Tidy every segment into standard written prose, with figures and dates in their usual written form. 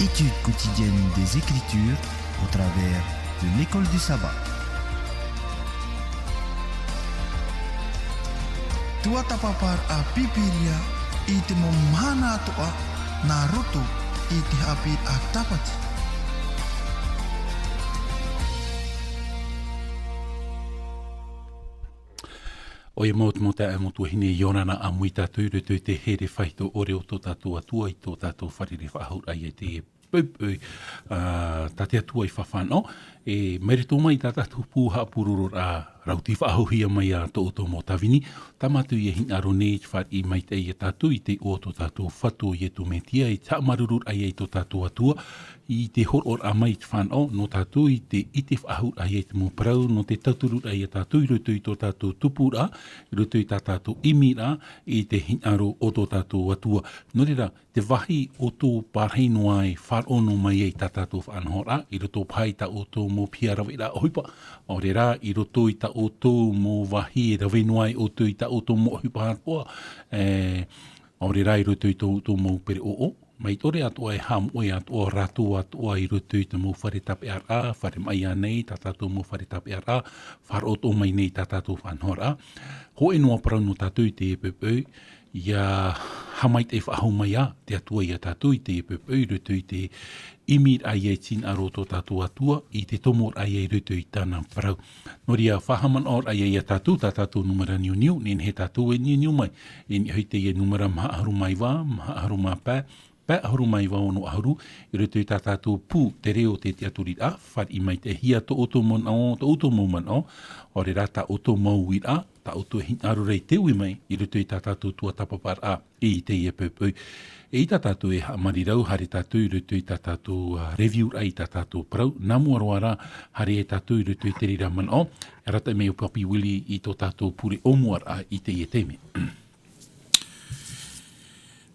Étude quotidienne des Écritures au travers de l'école du sabbat. Tua tapapar a pipiria ite momana toa na roto ite hapi a tapati. O e maut mo te mo tu hine yorana a mui tātou re te here whaito ore o tō tātou atua i tō tātou wharire whahau ai e te pupui tā te atua i whawhano e mere tō mai tā tātou pūha pururo a rauti whahauhia mai a tō tō mō tawini tamatu i e hinaro nei whar i mai te i e tātou i te o tō tātou whatu i e tō metia i tā marurur ai e tō tātou atua i te horor a mai whanau no tātou i te ite whahau ai e te mō parau no te tauturur ai e tātou i rutu i tō tātou tupura i rutu i tā tātou imira i te hinaro o tō tātou atua. No reira, te wahi o tō pārheino ai wharono mai e tā tātou whanhora i rutu pai ta o tō mō pia rawera ohipa. O reira, i rutu i ta o tō mō wahi e raweno ai o tō i ta o tō mō ohipa harpoa. O reira, i rutu i tō mō pere o. Mai tore atua e ham oe atua ratu atua i rutu i te mō whare tape ara, whare mai anei, tā tātou mō whare tape ara, wharot o mai nei tā tātou whanhora. Ho e noa parau no tātou i te epepeu, ia hamai te whahau mai a, te atua i a tātou i te epepeu, i rutu i te imir ai e tin aro tō tātou atua, i te tomor ai e rutu i tāna parau. Nori a whahaman or ai e a tātou, tā tātou numera niu, nen he tātou e niu mai, e ni hoite e numera maha aharu mai wā, maha aharu mā pā, pā aharu mai wā ono aharu, i rutu i tā tātou pū te reo te aturi a, whar i mai te hia tō oto monao, tō oto monao, o re rā tā oto mauwi a, tā oto aru rei tewi mai, i rutu i tā tātou tua tapapar a, i te ia pēpui. E i tā tātou e hamari rau, hare tātou i rutu i tā tātou review ai tā tātou parau, namu aroara, hare e tātou i rutu i te rira manao, e rata me o papi wili i tō tātou pure omuar a, i te ia teme.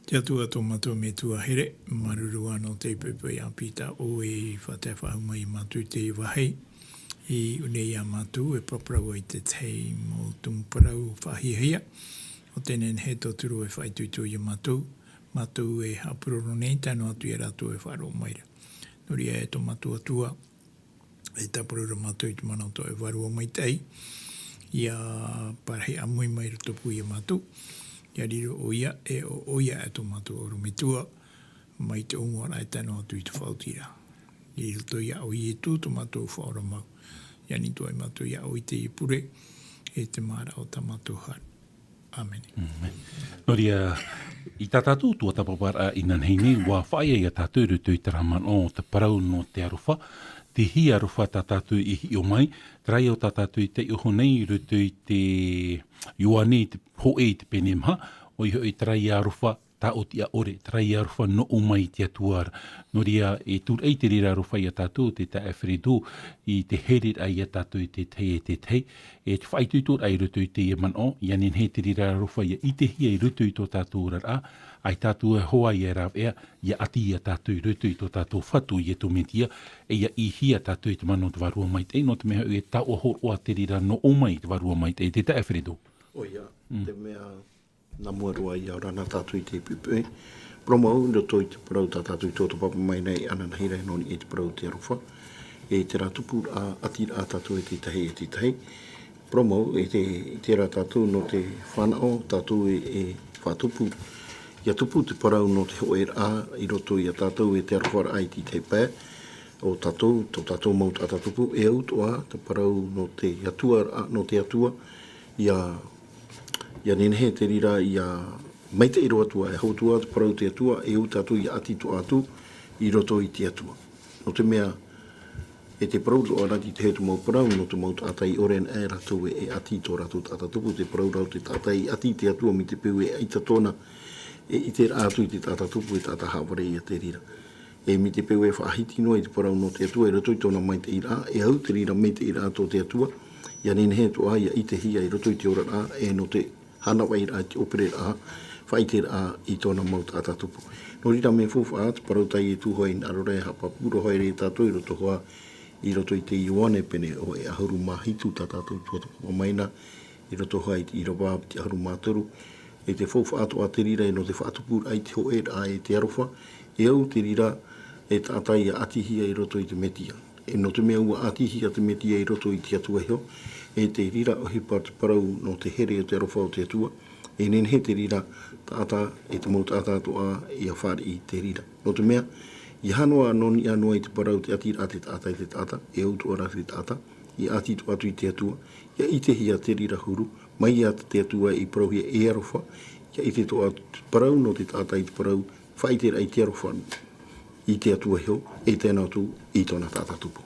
Te atua tō matua me tua here, marurua no te pepei a pita o e whate whahuma i matu te wahei. I unei a matu e paparau i te tei mō tumuparau whahihia. O tenen he tōturu e whaituitu i matu. Matu e hapuroro nei, tano atu e ratu e wharo maira. Nori e tō matu atua, e tapurura matu i te manauto e waro mai tei. Ia parhe amui mai rutopu i matu. Ia riro o ia e o ia e tō matu o rumitua, mai te ongoara e tano atu i te whautira. I roto ia o i e tū tō matu o whaora mau. Ia ni tō e matu ia o i te ipure, e te mara o tā matu har. Amen. Noria, i tā tātou tua tapapara i nanheine, wā whaia i a tātou rutu i taraman o te parau no te aruwha, te hi aruwha tā tātou i hi o mai, trai o tā tātou i te iho nei rutu i te iuane i te hoe i te penemha, o iho i trai aruwha tā o tia ore, trai aruwha no o mai te atuara. Noria, e tūr ei te rira aruwha i a tātou, te ta ewhiridu, i te herir ai a tātou i te tei e te tei, e te whaituitur ai rutu i te iaman o, ianin he te rira aruwha i te hia i rutu i tō tātou rara, ai tātou e hoa i e rāw ea, ia ati i a tātou i rutu i tō tātou whatu i e tō metia, e ia i hia tātou i te mano te warua mai te, no te mea e tā o hor oa te rira no o mai te warua mai te, te ta ewhiridu. O ia, te mea na muarua i aurana tātou i te pupui. Promau, roto i te parau tātou i tōto papa mai nei, ana na hira noni i te parau te aruwha. E te rātupu a ati a tātou e te tahi e te tahi. Promau, e te rā tātou no te whanao, tātou e whātupu. Ia tupu te parau no te hoe a i roto i a tātou e te aruwha ai ti te pē. O tātou, tō tātou maut a tātupu, e au toa, te parau no te atua, ia nenehe te rira ia mai te iro atua, e hautua te parau te atua, e au tātou i ati to atu i roto i te atua. No te mea, e te parau o arati te hetu mau parau, no te mau tātai oren e ratou e ati to ratu tātatupu, te parau rau te tātai ati te atua mi te peu e aita tōna, e i te atu i te tātatupu e tāta haware i a te rira. E mi te peu e whaahiti noa i te parau no te atua, e rato i tōna mai te ira, e au te rira mai te ira tō te atua, ia nenehe to ai i te hia i roto i te ora a, e no te hana wai ra te opere a, whaite a i tōna mau tātatupu. No rira me fuwha te parau tai e tūhoi in arore hapa puro hoi re tātou i roto hoa, i roto i te iwane pene o e ahuru mahitu tātou tuata maina, i roto hoa i te irawa te ahuru māturu, e te fuwha ato a te rira e no te whaatupur ai te hoe a e te arofa, e au te rira e tātai a atihia I roto I te metia. E no te mea ua atihia te metia I roto I te atua heo, e te rira o hipa te parau no te here o te arofa o te atua, e nen he te rira tātā e te mou tātā toa I a whare I te rira. No te mea, I hanoa noni anua I te parau te atira a te tātā I te tātā, e autu ora te tātā, I ati tu atu I te atua, ia I te hia te rira huru, mai a te atua I parauhia e arofa, ia I te toa parau no te tātā I te parau, whaitera I te arofa I te atua heo, e tēnā tu I tōna tātā tupu.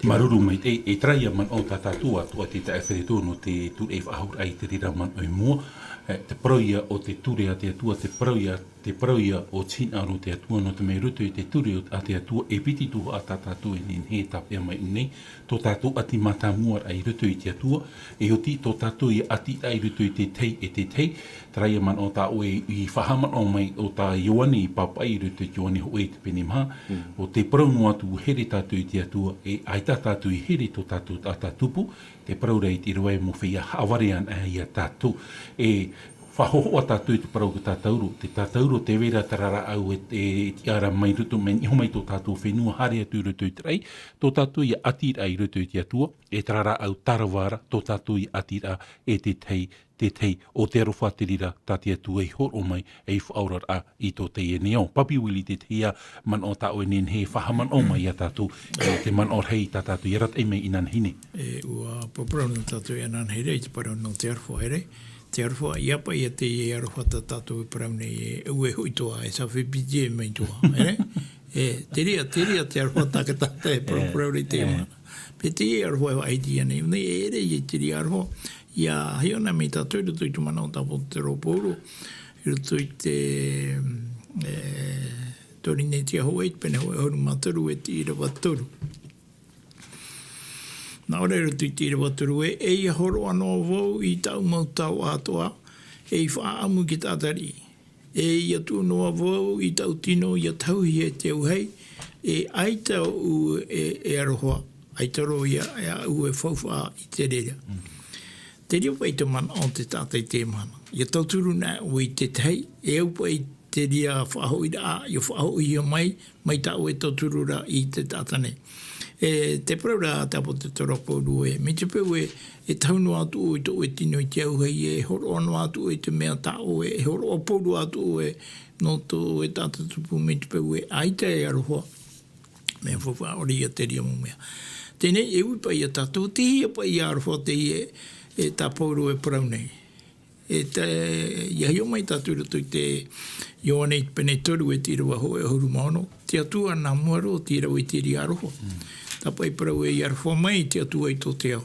Maruru mai e traia man o tātātua tua te whewheretu no te tu e whahur ai te rira man oi mua, te proia o te ture a te atua, te proia o tina aro te atua, no te mei rutu I te ture a te atua, e piti tu a tātātua e nin he tapea mai nei, tō tātou ati mata muar ai rutu I te atua, e o ti tō tātou I ati ai rutu I te tei e te tei, traia man o tā oe I whahaman o mai o tā ioani I papai rutu I ioani ho e te pene maha, o te parau atu here tātou I te atua, e ai tātou I here tō tātou tātupu, te parau rei te roe mo whia hawarian a ia tātou, e whahoho a tātou I te parau ko tātauro, te tātauro te vera tarara au e te ara mai rutu, men iho mai tō tātou whenua hare atu rutu I te rei, tō tātou I atira I rutu I te atua, e tarara au tarawara, tō tātou I atira e te tei o te arofa te rira tā te atua I horo mai e whaorar a I tō te e neo. Papi wili te tea man o tā oe nen he whahaman o mai a tātou, te man o rei tā tātou I rat e mei inan hine. E ua paparau no tātou I anan here, I te parau no te arwha here, te arwha iapa I te e arwha tā tātou I parau nei e ue hui toa, e sa whipiti e mei toa, here? E te ria te arwha tā ka tātou e parau nei te mana. Pe te e arwha e aiti anei, nei e ere I te ria arwha, ia hiona mei tātou I rutu I te mana o tāpon te roporo, I rutu I te tori nei te aho eit, pene hoi horu mataru e te ira watoru. Nā ora rutu I te ira watoru e ia horo anō wau I tau mau tau atoa, e I whaamu ki tātari. E ia tu noa wau I tau tino, ia tauhi e te auhei, e aita u e aroha, aita ro ia u e whauwha I te rera. Te rio pai te mana o te tātai te mana. Ia tauturu nā o I te tei, e au pai te ria whahoi rā, ia whahoi ia mai tau e tauturu rā I te tātane. E te parau rā tapo te toropo rue, me te peu e taunu atu o I tō e tino I te auhei, e horo anu atu o I te mea tāo, e horo oporu atu o e no tō e tātatupu, me te peu e aita e aroha, me whawha ori ia te ria mo mea. Tēnei e ui pai a tātou, te hia pai a aroha te e tā pauru e parau nei. E te iahio mai tātou rutu I te ioane I pene toru e tira waho e huru maono, te atua nā muaro o tira o I te ri aroha. Tā pai parau e I aroha mai te atua I tō te ao.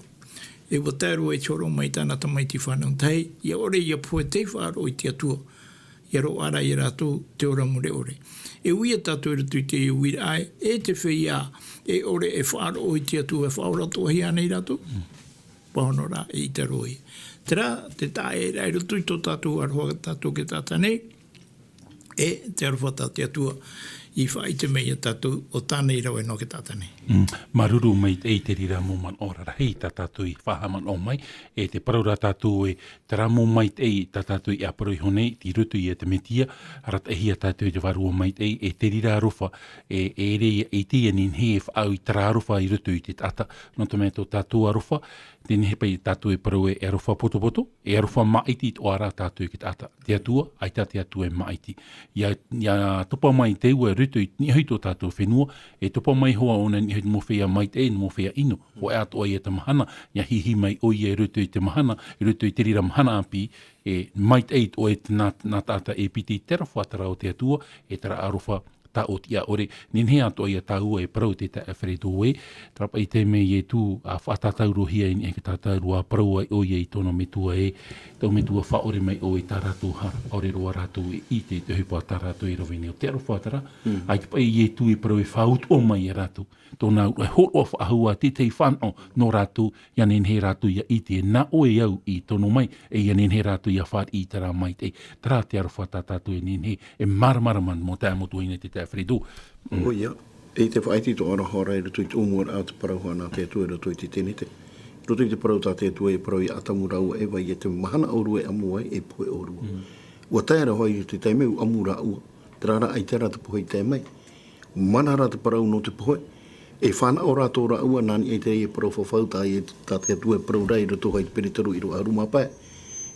E wataero e choro mai tāna tamai ti whanau tai, ia ore ia pua te whaaro I te atua. Ia ro ara I rātou te ora mure ore. E uia tātou rutu I te uira ai, e te whia e ore e whaaro I te atua, e whaora tohi anei rātou. Pahono rā e I te roi. Te rā, te tā e rai rutu I tō tātou aroha tātou ke tātanei, e te aroha tātou atua I whai te mei a tātou o tānei rau e no ke tātanei. Maruru mai te rira mo man ora rahi tā tātou I whahaman o mai, e te paraura tātou e te ramo mai tā tātou I aparoi honei, ti rutu I te metia, rat e hia tātou I te warua mai e te rira arofa, e ere I te nin he whaau I tara arofa I rutu I te tata, no te mea tō tātou arofa, tēne he pai tātou e parau e arofa poto, e arofa maiti o ara tātou I ki tata. Te atua, ai tā te atua e maiti. Ia topa mai te ua rutu I nihoi tō tātou whenua, e topa mai hoa ona nihoi mo whea mai te mo whea ino, ho e ato ai e te mahana, ia hihi mai oi e rutu I te mahana, I rutu I te rira mahana api, e mai te o e nā tāta e piti tera whatara o te atua, e tera arofa tā o tia ore, nin he ato ia tā ua e parau te ta awharedo e, trapa I te mei e tū a whatatauro hia I e ka tātauro a parau ai o ia I tono me tua e, tau me tua whaore mai o e tā rātou hara, ore roa rātou e I te hupa tā rātou I rovene o te aro whatara, ai te pai e tū e parau e whaut o mai e rātou, tōna e horo of ahua te tei whano no rātou, ia nen he rātou ia I te na o e au I tono mai, e ia nen he rātou ia whaat I tara mai te, tara te aro whata tātou e nen he, e maramaraman mo tā motu ina te Fredo. O ia, e te whaiti tō ara hora e rutu I te umura a te parauha nā te atua e rutu I te tenete. Rutu I te parau tā te atua e parau I atamura ua e vai e te mahana aurua e amua e poe aurua. Ua taera hoi I te teimeu amura ua, te rara ai tera te pohe te mai. manara te parau no te pohe, e whana o rātou ra ua nani e te e parau whawhau tā e tātea tua parau rai roto hai te peritaru i roa aruma pae.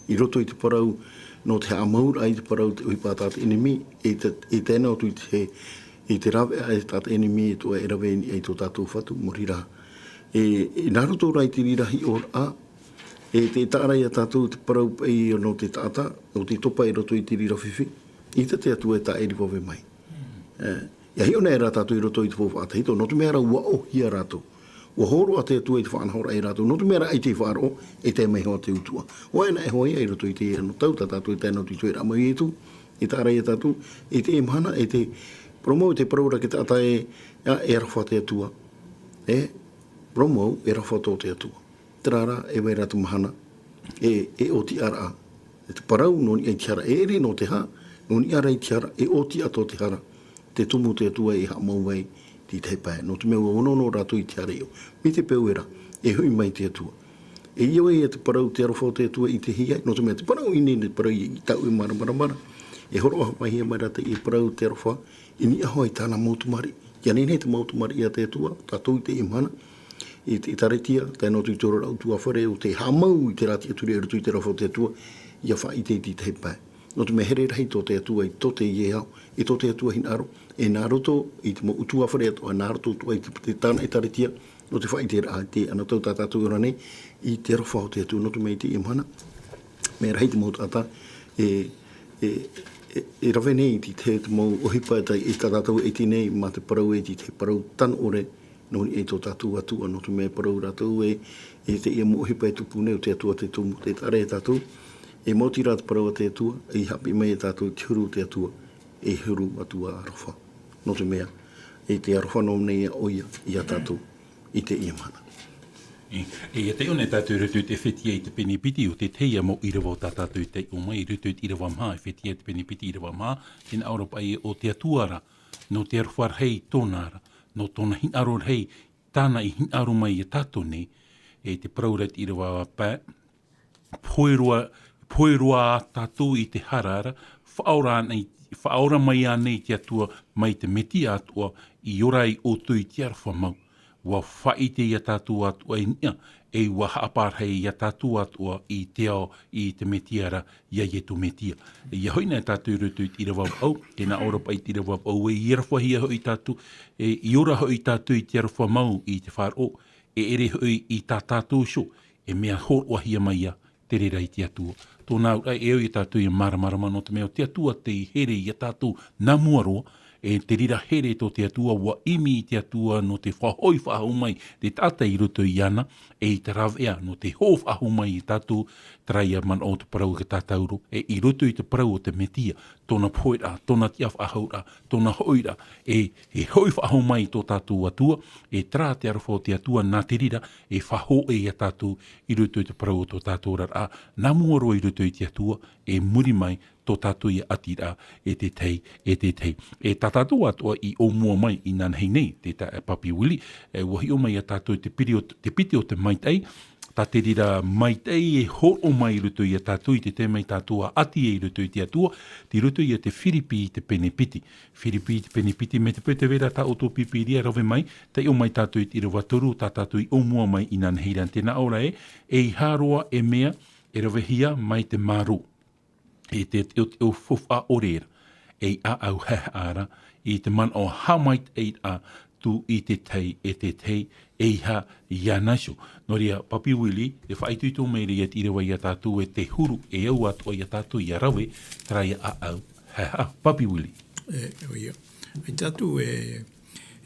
I roto i te parau no te amaur ai te parau te uhipa tāte enemi, e tēnā o tu i te rawe ai tāte enemi e tua e rawe e tō tātou whatu morira. E nā roto rai te rirahi o a, e te tārai a tātou te parau i no te tāta, o te topa e roto i te rirawhiwhi, i te atua e tā e riwawe mai. Ia hi ona e rā tātou i roto i te whawhata hito, no te mea ra ua o hia rātou. Ua horo a te atua i te whaanahora e rātou, no te mea ra ai te whaaro e te mai hoa te utua. Oa ena e hoa ia i roto i te e no tau, tā tātou i tēnā tu i tue rama i etu, e tārai a tātou, e te e mahana, e te promo, e te paraura ki te ata e rawha te atua. Promo, e rawha tō te atua. Te rara, e wei rātou mahana, e o ti ara a. E te parau, no ni ai tiara, e ere no te ha, no ni ara i tiara, e o ti ato te hara. Te tumu te atua e ha mauwei ti te pae. No te mea ono no rātou i te areo. Mi te peuera, e hui mai te atua. E iau e te parau te arofo te atua i te hiai, no te mea te parau i nene parau i tau i mara. E horo aha mai hia mai rata i parau te arofo, i ni aho i tāna mautumari. Ia nene te mautumari i a te atua, tātou i te imana, i te taretia, tēnā tu i tōra rau tua whare, o te hamau i te rati aturi e rutu i te arofo te atua, ia wha i te pae. No te mea here rahi tō te atua i tō te iehau, i tō te atua hinaro, e nā roto i te mo utua whare atoa, nā roto tua i te tāna i taretia, no te whai te rā, te anatau tātātou ora nei, i te arofao te atua, no te mea i te imana, mea rahi te mo tātā, e rawe nei i te mo ohipa e tātātou e ti nei, ma te parau e ti te parau tan ore, no ni e tō tātou atua, no te mea parau rātou e te ia mo ohipa e tupu nei, o te atua te tumu, te tare e tātou, e moti rā te parau a te atua, e hapi mai e tātou te huru te atua, e huru atua arofa. No te mea, e te arofa no nei a oia i a tātou, i te ia mana. E te one tātou rutu te whetia i te penipiti o te teia mo i rawa tātou te umai rutu i rawa mā, e whetia te penipiti i rawa mā, tēnā Aurapa i o te atuara, no te arwhar hei tōnara, no tōna hinaro hei, tāna i hinaro mai i tātou nei, e te paraurat i rawa pā, poirua tātou i te harara, whaora mai anei te atua mai te meti atua i orai o tui te arwha mau. Wa whaite i a tātou atua i nia, e wa haaparhei i a tātou atua i te ao i te metiara ia i tu metia. Ia hoina tātou rutu i rawa au, tēnā Aurapa i te rawa au, e i arwha hia hoi tātou, i ora hoi tātou i te arwha mau i te whāro, e ere hoi i tā tātou sho, e mea hōrua hia mai ia, te rera i te atua. Tōnā e au i tātou i maramarama no te mea o te atua te here i a tātou nā muaroa, e te rira here tō te atua wa imi i te atua no te whahoi whahau mai te tata i ruto i ana, e i te rawea no te ho whahau mai i tātou traia man o te parau ka tātauro, e i ruto i te parau o te metia, tōna poira, tōna tia whahaura, tōna hoira, e hoi whahau mai tō tātou atua, e tra te arwha o te atua nā te rira, e whaho e a tātou i ruto i te parau o tō tātou rara, nā muaro i ruto i te atua, e muri mai tō tātou i atira e te tei. E tā tātou atua i o mua mai i nanhei nei, te papi wili, e wahi o mai a tātou te piti o te maitei, tā te rira maitei e horo mai ruto i a tātou i te te mai tātou a ati e ruto i te atua, ti ruto i a te whiripi i te penepiti. Whiripi i te penepiti me te pete vera tā o tō pipiria rawe mai, te o mai tātou i te rawatoru, tā tātou i o mua mai i nanhei ran. Tēnā ora e i haroa e mea, e rawe hia mai te maru. E te o fufa orera, e a au ara, i te man o hamait e a tu i te tei, e ha ianaso. Noria papi wili, e whaitu i tō meiri e tirawa i a tātou e te huru, e au atua i a tātou i a rawe, trai a au, papi wili. Oia, e tātou e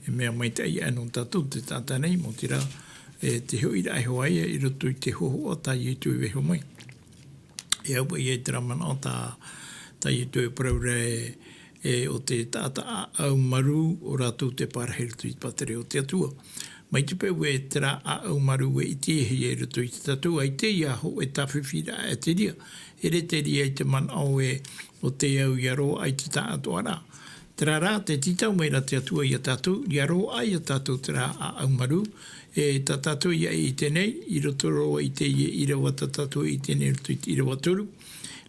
mea maitai anō tātou te tātanei mo tira, e te hui rai hoai e i roto i te hoho a tai i tu i weho mai. E au i e te ramana o tā i tue praure o te tāta au maru o rātou te pāraheri tu i patere o te atua. Mai te peu e te rā au maru e i te ehi e rato i te tatua, i te iaho e tawhiwhira e te ria. E re te ria i te man au e o te au iaro ai te tā atua rā. Te rā rā te titau mai ra te atua i a tātou, iaro ai a tātou te rā au maru, e tā tātou ia i tenei, i roto roa i te i rawa tā tātou i tenei roto i rawa turu.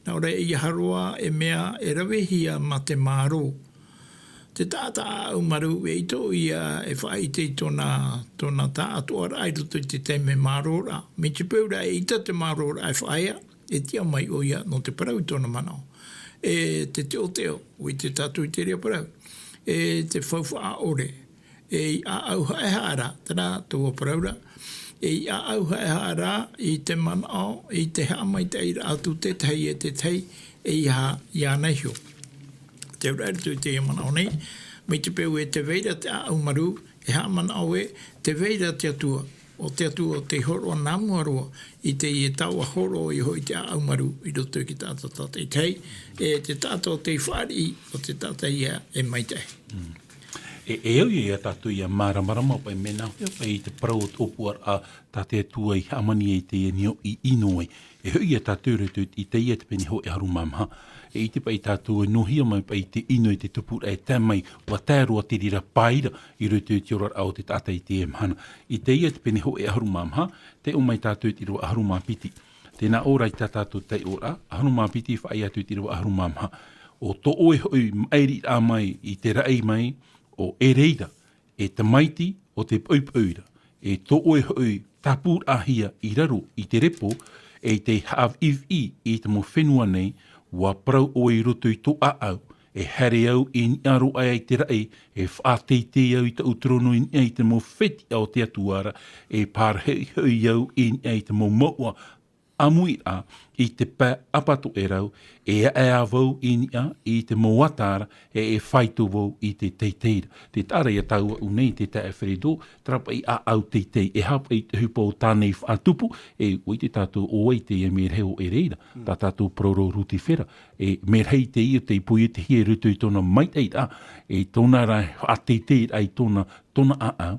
Nā ora i haroa e mea e rawe hia ma te māro. te tāta au maru e ito ia e whai te tōna tā atoa rai roto i te teime marora. Me te peura e ita te marora e whaia, e tia mai o ia no te parau tōna manao. E te teo teo, o i te tātou i te rea parau. E te whauwha ore, e i a au haehara, tana tō paraura, e i a au haehara i te manao, i te haamai te ira atu te tei e te tei, e i ha i a neihio. Te ura tu te manao nei, me te peu e te veira te a au maru, e ha manao e te veira te atua, o te atua o te horo nāmua roa, i te i e taua horo i hoi te a au maru, i roto ki tātou tātou tei, e te tātou te whāri, o te tātou ia e maitei. E au ia tātou ia māramarama pai mena, pai i te parau o tōpuar a tātou tua i amani e te enio i inoi. E au ia tātou retu i te ia te peni ho e haru mamha. E i te pai tātou e nohia mai pai te inoi te tupura e tamai wa tērua te rira paira i rutu i te orar au te tātou i te emhana. I te ia te peni ho e haru mamha, te o mai tātou i roa haru mapiti. Tēnā ora i tātou te ora, haru mapiti whai atu i roa haru mamha. O to oe hoi mairi a mai i te rai mai, o e reira, e te maiti o te paupaura, e to oe hoi tapur ahia i raro i te repo, e te hawiwi i te mo whenua nei, wa parau o i roto i tō au, e here au i niaro ai te rai, e whāteite au i te utrono i ni te mo wheti au te atuara, e pārhei au i ni te mo maua, amui a i te pā apato e rau, e a vau i nia i te moatara, e whaitu vau i te teiteira. Te tāra ia taua unei te tae wheredo, trapa i a au teitei, e hapa i te hupa o tānei whātupu, e ui te tātou oai te e merheo e reira, tā tātou proro ruti whera, e merhei te ia te pui te hie rutu i tōna maitei a, e tōna rai a teitei ai tōna a,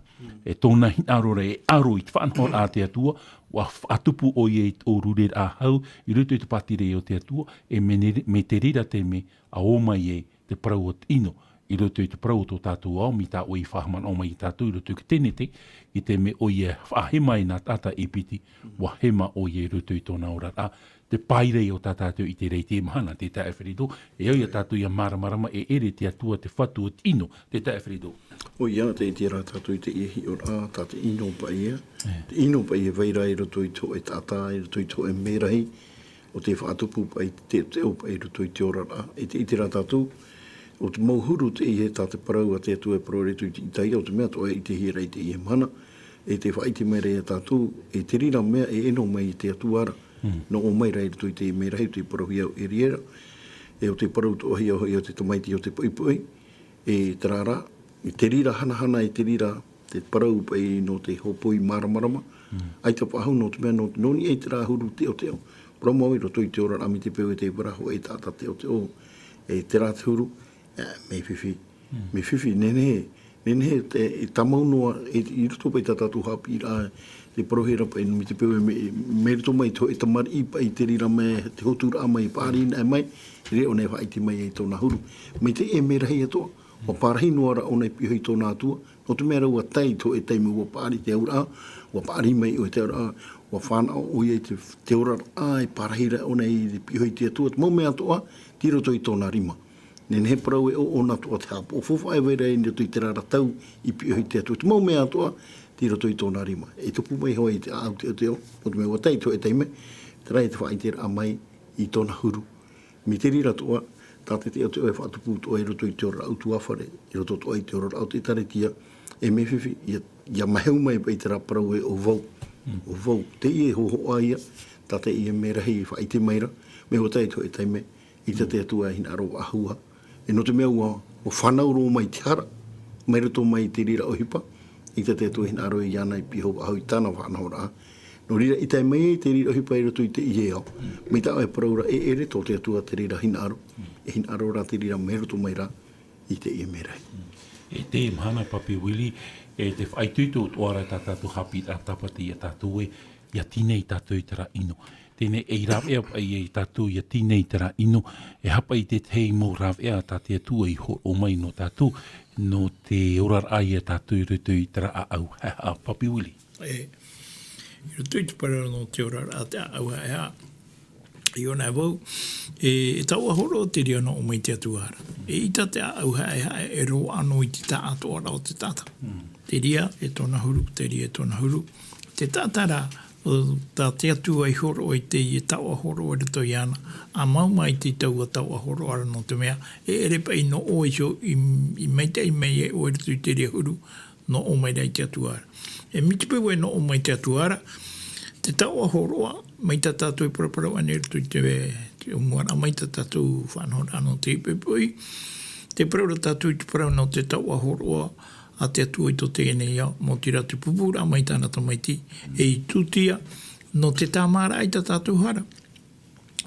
e tōna hinarora e aro i te whanhor a te atua, wa atupu o ye o rurer a hau i rutu i te patire o te atua e me te rira te me a oma ye te parau o ino i rutu i te parau o tātou au mi tā o i whahaman o mai i tātou i rutu ki tenete i te me o ye whahema i nā tata i piti wa hema o ye rutu i tōna ora a te pairei o tā tātou i te rei te mahana te tae whirido e au ia tātou ia maramarama e ere te atua te whatu o tino te tae whirido. O ia te i te rā tātou i te ihi o rā, tā te ino pa ia. Te ino pa ia veira i roto i tō e tātā, i roto i tō e merahi, o te whaatupu pa i te teo pa i roto i te ora rā. I te rā tātou, o te mauhuru te ihe tā te parau a te atu e proretu i te itai, o te mea toa i te hira i te ihe mana, e te whaiti mera i tātou, e te rira mea e eno mai i te atu ara, no o mai rai roto i te merahi, o te parahi au e riera, e o te parau toa hi au o te tamaiti o te poipoi, e te rara, i te rira hana i te rira te parau pai no te hopoi maramarama. Ai te pahau no te mea no te noni e te rāhuru teo teo. Promo i roto i te ora ami te peo e te waraho e tāta teo teo. E te rāhuru, me whiwhi. Me whiwhi, nene te tamau noa i roto pai tātātu hapi rā te parohera pai no mi te peo me roto mai to e tamari i pai te rira me te hotura mai pāri nai mai. Reo nei whaiti mai e tōna huru. Me te e me rahi atoa. O pārhi nuara o nei pihoi tōna atua, no te mea rau a tei to e teimu o pāri te aura, o pāri mai o te aura, o whanau o iei te aura ai pārahira o nei pihoi te atua, te mau mea toa, tiro to i tōna rima. Nen he parau e o na toa te hapa, o fuwha e weira e ni to i te rara tau i pihoi te atua, te mau mea toa, tiro to i tōna rima. E tupu mai hoa i te au te o, o te mea o tei to e teime, te rai te whaitera a mai i tōna huru. Mi te rira toa, tāte te o te oe whaatupu to e roto i te ora au tuawhare, i roto to i te ora au te taretia, e me whiwhi, ia maheu mai pa i te raparau e o vau. O vau, te i e hoho aia, tāte i e me rahi i whaite maira, me ho tai to e taime, i te atua hina aro ahua. E no te mea ua, o whanauro mai te hara, mai roto mai te rira o hipa, i te atua hina aro i ana i piho ahu i tāna whanahora. No rira i tai mai te rira hipa i roto i te i ao. Me tā e paraura e ere to te atua te rira hina aro. E hina aro rā te rira meroto mai rā i te i merai. E te mhana papi wili, e te whaitutu o tuara tā tātou hapi tā tapati i tātou e, ia tinei tātou i tera ino. Tēnei e rāwea pai e tātou ia tinei tera ino, e hapa i te tei mō rāwea tā te atua i o mai no tātou, no te orar ai e tātou i rutu i tera a au. Papi wili. I roto i te parara no te ora a te au hea. I ona e wau, e tau ahoro o te ria no o mai te atuara. E ita te au hae e ro anō i te tā atoara o te tata. Te ria e tōna huru, te ria e tōna huru. Te tātara o tā te atua i horo o i te i tau ahoro o rito i ana. A mauma i te tau a tau ahoro ara no te mea. E ere pai no o iso i meitei mei e o rito i te ria huru no o mai rei te atuara. E mitipu e no o mai te atuara, te tau ahoroa, mai ta tātou i paraparau ane rito i te umuara, mai ta tātou whanhora anō te ipepui. Te paraura tātou i te parau no te tau ahoroa, a te atua i tō tēnei au, mō te ratu pupura, mai tāna ta maiti, e i tūtia, no te tāmara ai ta tātou hara.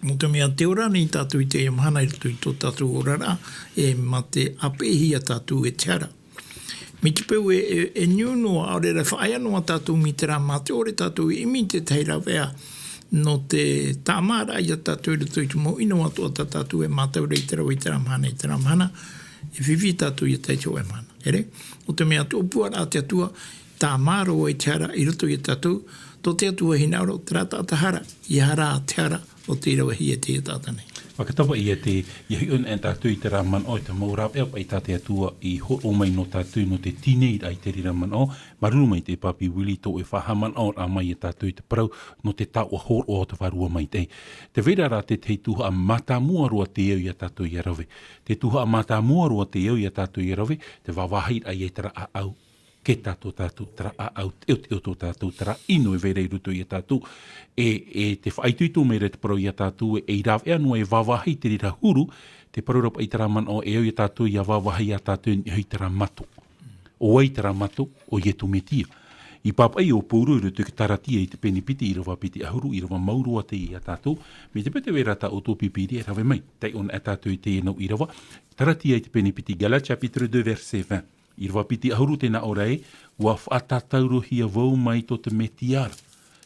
Mō te mea te ora nei tātou i te iamahana i rito i tō tātou orara, e ma te apehi a tātou e te hara. Mi te peu e niunoa, aore rei whaaianoa tātou mi te rā mate ore tātou i imi te teira wea no te tāmara i a tātou rito i tumo inoa toa tātou e mātou rei te rau i te ramhana i te ramhana, e whiwhi tātou i a teitio e mana. Ere? O te mea tōpua rā te atua, tāmaro o i te hara i rito i a tātou, tō te atua hinauro, te rā tāta hara, i hara te hara o te irawa hi e te tātanei. Whakatawa i te ihi un en tātou i te raman o te maurau eo pai tāte atua i horo mai no tātou no te tineira i te raman o, maruru mai te papi wili tō e whahaman o a mai e tātou i te parau no te tau a horo o te wharua mai te. Te vera rā te tuha a mata muarua te eo i a tātou i a rawe. Te tuha a mata muarua te eo i a tātou i a rawe, te wawahir ai e tera a au. Ke tātou tara a au, eo tō tātou tara ino e verei ruto i a tātou. E te whaituitu me re te parau i a tātou e rawe anua e wawahi te rira huru, te parau rapa i tara man o eo i a tātou i a wawahi a tātou i hui tara mato. O ai tara mato o ietu metia. I papai o pūru ruto ki taratia i te penipiti i rawa piti ahuru, i rawa maurua te i a tātou. Me te pete wera ta o tō pipiri e rawe mai. Tei on a tātou i te enau i rawa. Taratia i te penipiti Galatia chapitre 2 verset 20. I rawa piti ahuru tēnā orei, ua whaatatauru hia vau mai to te metiara.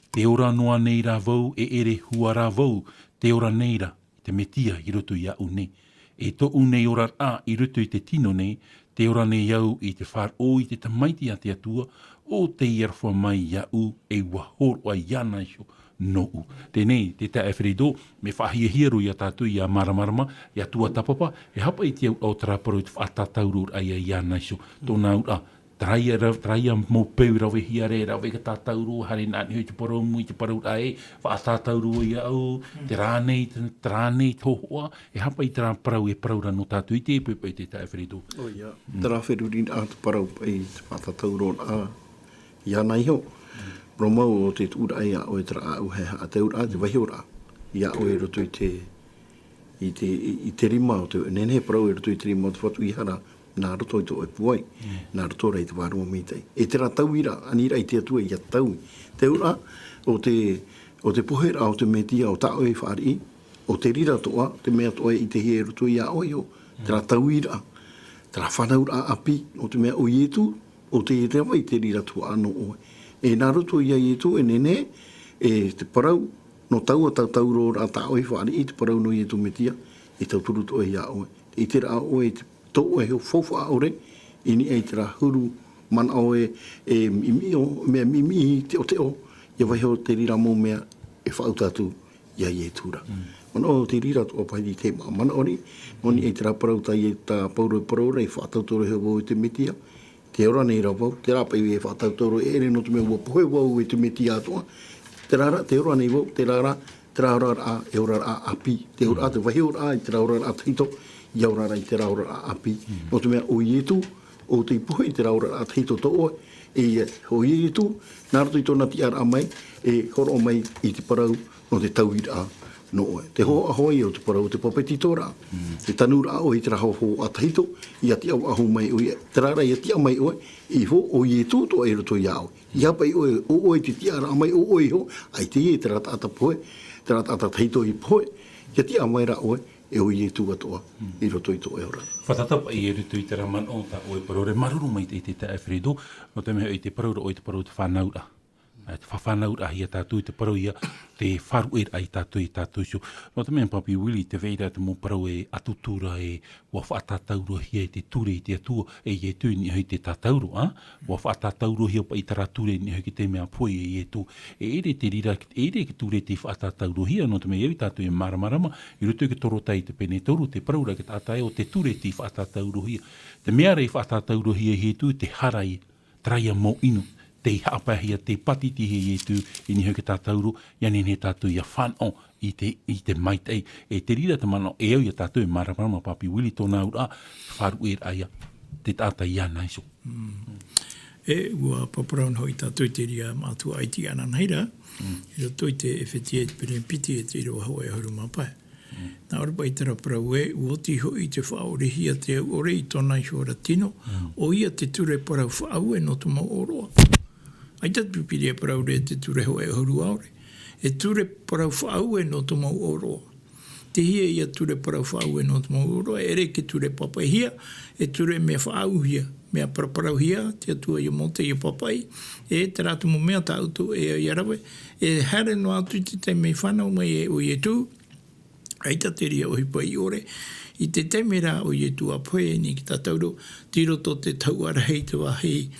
Te ora noa neira vau e ere huara vau, te ora neira, te metia i roto i au nei. E to unei ora a i roto i te tino nei, te ora nei au i te whar o i te tamaiti a te atua, o te iarwha mai iau e wahoro a iana iso nou. Tēnei, te ta Efredo, me whahiahiaru i a tātou i a maramarama, i a tua tapapa, e hapa i te au taraparu te whaatataurur ai a iana iso. Tōna ura, traia mō peu rawe hiare, rawe ka tātauru, hare nāni hui te paramu i te parau ai, whaatatauru i au, te rānei tohoa, e hapa i te rā parau e paraura no tātou i te pepe te ta Efredo. O ia, te rā wherurin a te parau i te whaatatauru a iana iho. Romau o te ura ai a o e tera au heha a te ura a te wahi ora i a o e roto i te rima o te nene parau e roto i te rima o te whatu i hara nā roto i to e puai, nā roto rei te wārua mitei. E tera tau ira, anira i te atua i a tau. Te ura o te pohera o te metia o tau e whaari, o te rira toa, te mea toa i te he roto i a o i o, tera tau ira, tera whanaura api o te mea o ietu, o te rewa i te rira toa ano oe. E nā roto ia i tu e nene, e te parau, no tau a tauro rā tā oe whaari, i te parau no i tu metia, i tau turu to e ia oe. I te rā oe, te tau e heo fofa ore, i ni e te rā huru, man oe, e mea mimi te o, ia vai heo te rira mō mea, e whautatu ia i e tūra. Mana o te rira to pai di te maa mana ori, moni e te rā parau tai e tā pauro e parau rei, whautautoro heo wau i te metia, te ora nei rau, te rā pai e whātautoro e ere no te mea ua pohe wau e te meti atoa. Te rara, te ora nei wau, te rara a e ora a api. Te ora a te wahi ora a i te ora a teito, i ora a i te ora a api. No te mea o ietu, o te pohe i te ora a teito to oe, e o ietu, nā rato i tōna ti ara mai, e horo mai i te parau no te tauira no oe. Te hoa ahoi o te parau, te popeti tōra. Te tanura o i te raho ho a teito, i ati au ahu mai oe. Te rara i ati au mai oe, i ho o i e tūto e roto i au. I hapai oe, o oe te tiara mai o oe ho, ai te e te rata ata poe, te rata ata teito i poe, i ati au mai ra oe, e o i e tū atoa, i roto i tō e ora. Whatatapa i e roto i te raman o ta oe parore maruru mai te ta Efredo, no te mea i te parura o i te parau te whanaura. te whawhanau rahi a tātou te parau ia, te wharu ai tātou i tātou so. No te mea Papi Willie, te veira te mō parau atutura wa whaatatauro hia te ture i te atua e tu ni hoi te tātauro, wa whaatatauro hia pa i tara ture ni hoi ki te mea poi e tu. Ere te rira, ere ki ture te whaatatauro hia, no te mea iau tātou e maramarama, i rutu ke toro tai te pene tauru, te paraura ke tātai o te ture te whaatatauro hia. Te mea rei whaatatauro hia he tu, te harai, traia mō inu, te hapahia, te patiti he tu, i ni hoi ke tātauro, ia nene tātou ia whanau i te maitei. E te rira te mana, e au ia tātou e maramarama Papi Willie tōna ura, wharu aia, te tātai ia naiso. E ua paparau hoi tātou te ria mātua aiti ana naira, i roto i te FTA pere piti e te roa hoa e haru mapai. Nā ora pai tera parau e, uoti hoi te whaorehia te ore i tōna i hora tino, o ia te ture parau whaau e no tu mau oroa. Ai tatu piri e parau re te ture hoa e haru aore. E ture parau whaau e no tu mau oroa. Te hia ia ture parau whaau e no tu mau oroa, ere ke ture papai hia, e ture mea whaau hia. Mea paraparau hia, te atua i monte i papai, e te ratu mo mea tautu e i arawe, e hare no atu te mei whanau mai e o i e tū, aita te ria o hipa i ore, i te temera o i e tū a poe ni ki tātauro, tiro to te tauara hei te wahei,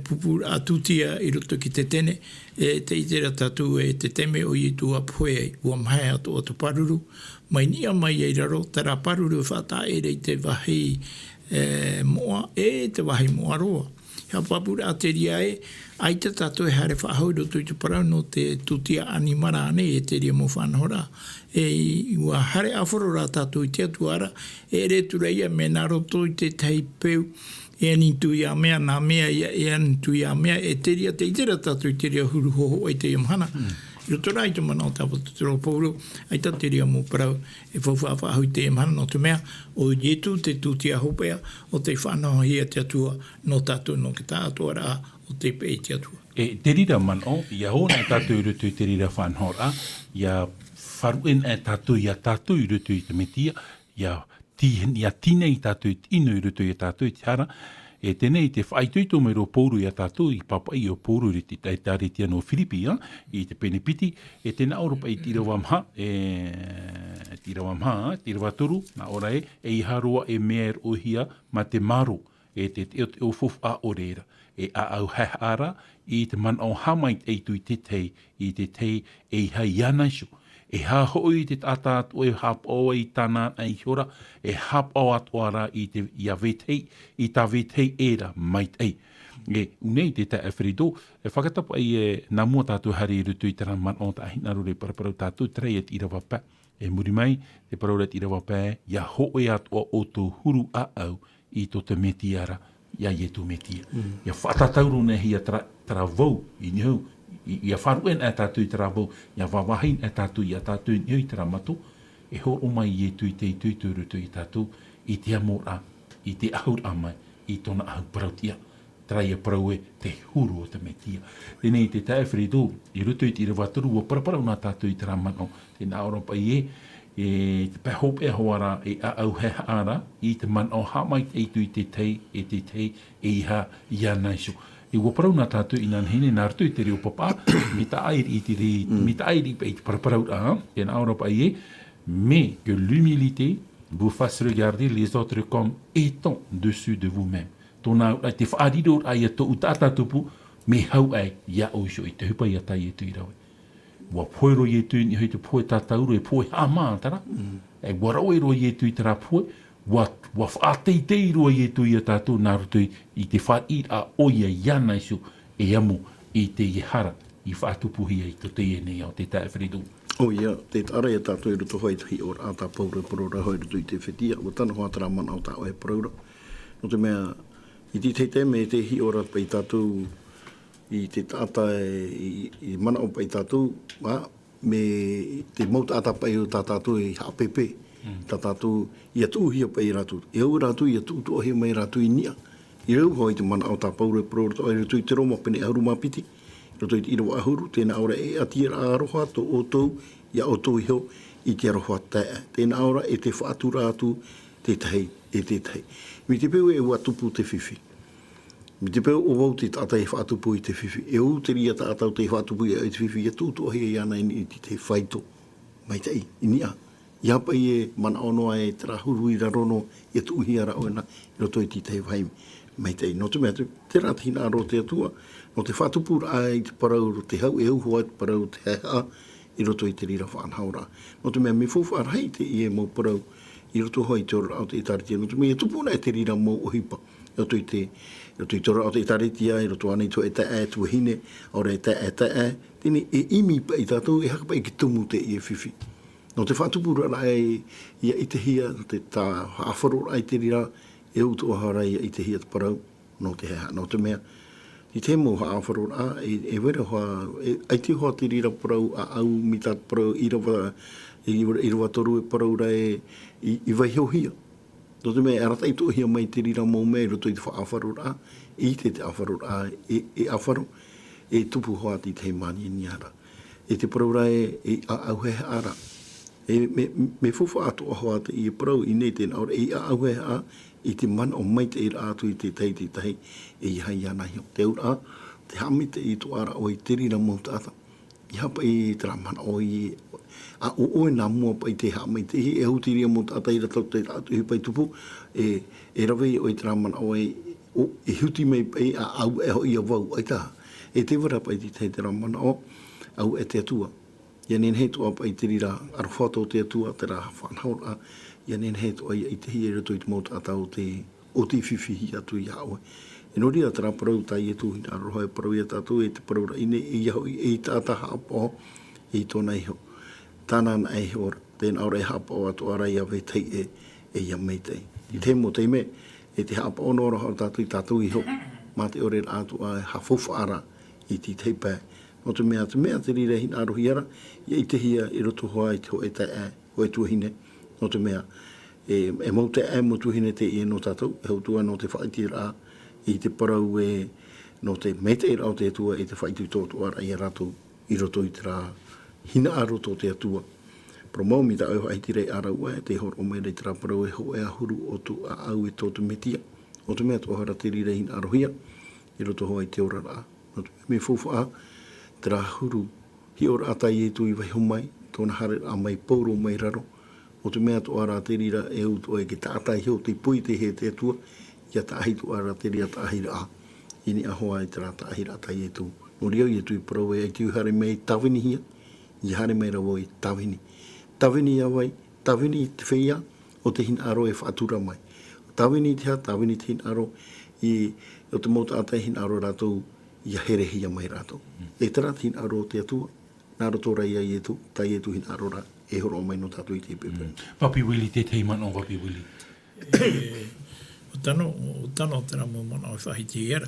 pupur atutia i roto ki te tene, te itera tatu e te teme o i tū a poe ua mahai ato o tu paruru, mai nia mai e raro, tara paruru whata e rei te wahei moa e te wahi moa roa. Hea papura a te ria e, ai te tātou e hare whahau roto i te parau no te tutia animara ane e te ria mo whanahora. E ua hare awhoro rā tātou i te atuara, e re tureia me nā roto i te tei peu, e ani tu ia mea, nā mea e ani tu ia mea, e te ria te itera tātou i te ria huru hoho e te iamhana. I roto rā i te mana o tāpa tuturo pauro, ai tā te ria mō parau e whawhawha hui te imhana no te mea, o ietu te tūtia hopea, o te whanau hia te atua no tātou no ki tā atua rā o te pe te atua. E te rira man o, ia hōna tātou i rutu i te rira whanau rā, ia wharuen e tātou i rutu i te metia, ia tine i tātou i inu i rutu i tātou i te hara, e tenei te whaituito mai ro pōru i a tātou i papai o pōru i te taitariti no Filipi, i te penepiti, e tena Europa i tirawamha, tirawaturu, na ora e i haroa e mea o hia ma te maro, e te o fofu a oreira, e a au hahara i te man o hamait e tu i te tei e hai ianaisho. E ha hoi te tata atu e hap o i tana ai hora, e hap o atu ara i te ia vetei, i ta vetei era mai tei. E unei te tae whirido, e whakatapu ai e nā mua tātou hari i rutu i tera man o ta ahinaru re paraparau tātou trei e tirawa pā. E muri mai, te parau re tirawa pā, ia hoi atu o tō huru a au i tō te metiara, ia i e tō metia. Ia whatatauru ne hia tara vau i nihau, ia wharuen e tātou i tera vau, ia wawahin e tātou i a tātou i tera mato, e horo mai i e tui te i tui turutu i tātou, i te amora, i te ahur amai, i tōna ahur parautia, trai e parau e te huru o te metia. Tēnei te tae whirido, i rutu i tira waturu, o paraparau nā tātou i tera mano, tēnā Europa i te pēhope hoara e au he haara, i te man o hamai te tui te tei, e e iha ia naiso. I waparau nā tātou i nān hene nā ratu i te reo papa, mi ta airi pe i te paraparau rā, tēnā Europa i mais que l'humilité vous fasse regarder les autres comme étant dessus de vous-même. Tōnā te whaariro ai a tō utata tupu, me hau ai ia oisho i te hupa i a tai e tui rawe. Wa poero i e tui ni hoi te poe tātauro e poe hama tara, e warau e roi i e tui tara poe, wa whaatei roi i e tui a tātou nā rutui i te whaari a oia iana isu e amu i te ihara i whaatupuhia i te te nei au te tae whiridu. O ia, te ara e tātou i ruto hoi tuhi o rā tā paura parora hoi ruto i te whitia, o tana hoa tara mana o tā oe parora. No te mea, i te me te hi ora pai tātou, i te tata i mana o pai tātou, me te mauta ata pai o tā tātou i hapepe, tā tātou i atu hia pai rātou. E au rātou i atu tu ohi mai rātou i nia. I rau hoi te mana o tā paura parora tā oe ruto i te roma pene auru mapiti, roto i te irawa ahuru, tēnā aura e atira aroha tō o tau, ia o tau iho, i te aroha tae. Tēnā aura e te whaatura atu, te tahi, e te tahi. Mi te peu e ua tupu te whiwhi. Mi te peo o wau te tata e whaatupu i te whiwhi. E u te ria tātau te whaatupu i te whiwhi. E tūtu ahi e ana i te whaito. Mai tei, inia. Ia pa i e mana ono e tera huru i rarono i tu uhi ara oena i roto i te whaimi. Mai tei, no te mea te ratina aro te atua. No te whaatupu a i te parau ro te hau e uhua te parau te hea i roto i te rira whaanhaura. No te mea me fufu arhei te i e mo parau i roto hoi te ora au te itaritia. No te mea tupuna e te rira mo ohipa. I roto i te ora au te itaritia, i roto anei to e te e tuahine, ora e te e. Tene e imi pa i tātou e haka pa i ki tumu te i e whiwhi. No te whaatupura ra e ia i te hia, te tā hawharo ra i te rira, e utu ahara ia i te hia te parau, no te hea. No te mea, i te mo hawharo ra, e wera hoa, ai te hoa te rira parau a au mi tā parau i rawa toru e parau ra i vai heo hia. No te mea, arata i tō hia mai te rira mō mea, roto i te whaafaro ra, i te awharo ra, e awharo, e tupu hoa ti te mani ni ara. E te parau ra e auhe ara. Me fufu atu ahoa te i parau i nei tēnā ora, e auhe a i te mana o mai te ira atu i te tei te tahi e i hai ana hio. Te ura, te hamite i tu ara o i te rira mō tāta. I hapa i te ramana o i a o oe nā mua pa i te hamai te hi e hutiria mō tāta i ratau te atu hi pai tupu e rawe o i te ramana o e huti mei pa i a au e ho i a wau ai taha. E te wara pa i te ramana o au e te atua. Ia nen he toa pa i te rira arwhato te atua te rā whanhaura. Ia nen he toa i te hi e rato i te mō tāta o te whiwhihi atu i aue. E no ria tera parau tai e tuhi nā roho e parau i a tātou e te parau ra ine i aho i tāta hapa i tōna iho. Tāna na e hora, tēnā ora e hapa o atu ara i awe tei e ia mei tei. I te mo te me, e te hapa o nora hao tātou iho, mā te ore atu a hawhawha ara i ti tei pē. No te mea te rira hin arohi ara, i te hia i roto hoa i te ho e te e, ho e tuahine. No te mea, e mau te e mo tuahine te i no tātou, e hautua no te whaiti ra i te parau e no te mete i rao te atua i te whaitu tōtu ara i a rato i roto i te rā hina a roto te atua. Pro mau mi ta au haiti rei ara ua e te horo o mea rei te rā parau e ho e ahuru o tu a au e tōtu metia. O te mea tō hara te rira hina arohia i roto hoa i te ora rā. No te me fufu a te rā huru hi ora atai e tu i vai homai, tōna hare a mai pauro mai raro. O te mea tō ara te rira e uto e ki tātai heo te pui te he te atua, ia tāhi tu ara te ria tāhi ra. Ini ahoa i te rā tāhi ra tai e tu. No rio i tu i parau e tu hare mei tawini hia, i hare mei rawo i tawini. Tawini awai, tawini te whia o te hin aro e whaatura mai. Tawini te ha, tawini te hin aro i o te mota atai hin aro rātou i a here hia mai rātou. E tera te hin aro te atua, nā roto rai ai e tu, tai e tu hin aro rā, e horo o mai no tātou i te pepe. Papi Willi, te teimana o Papi Willi. O tano tera mo mana o whahiti era.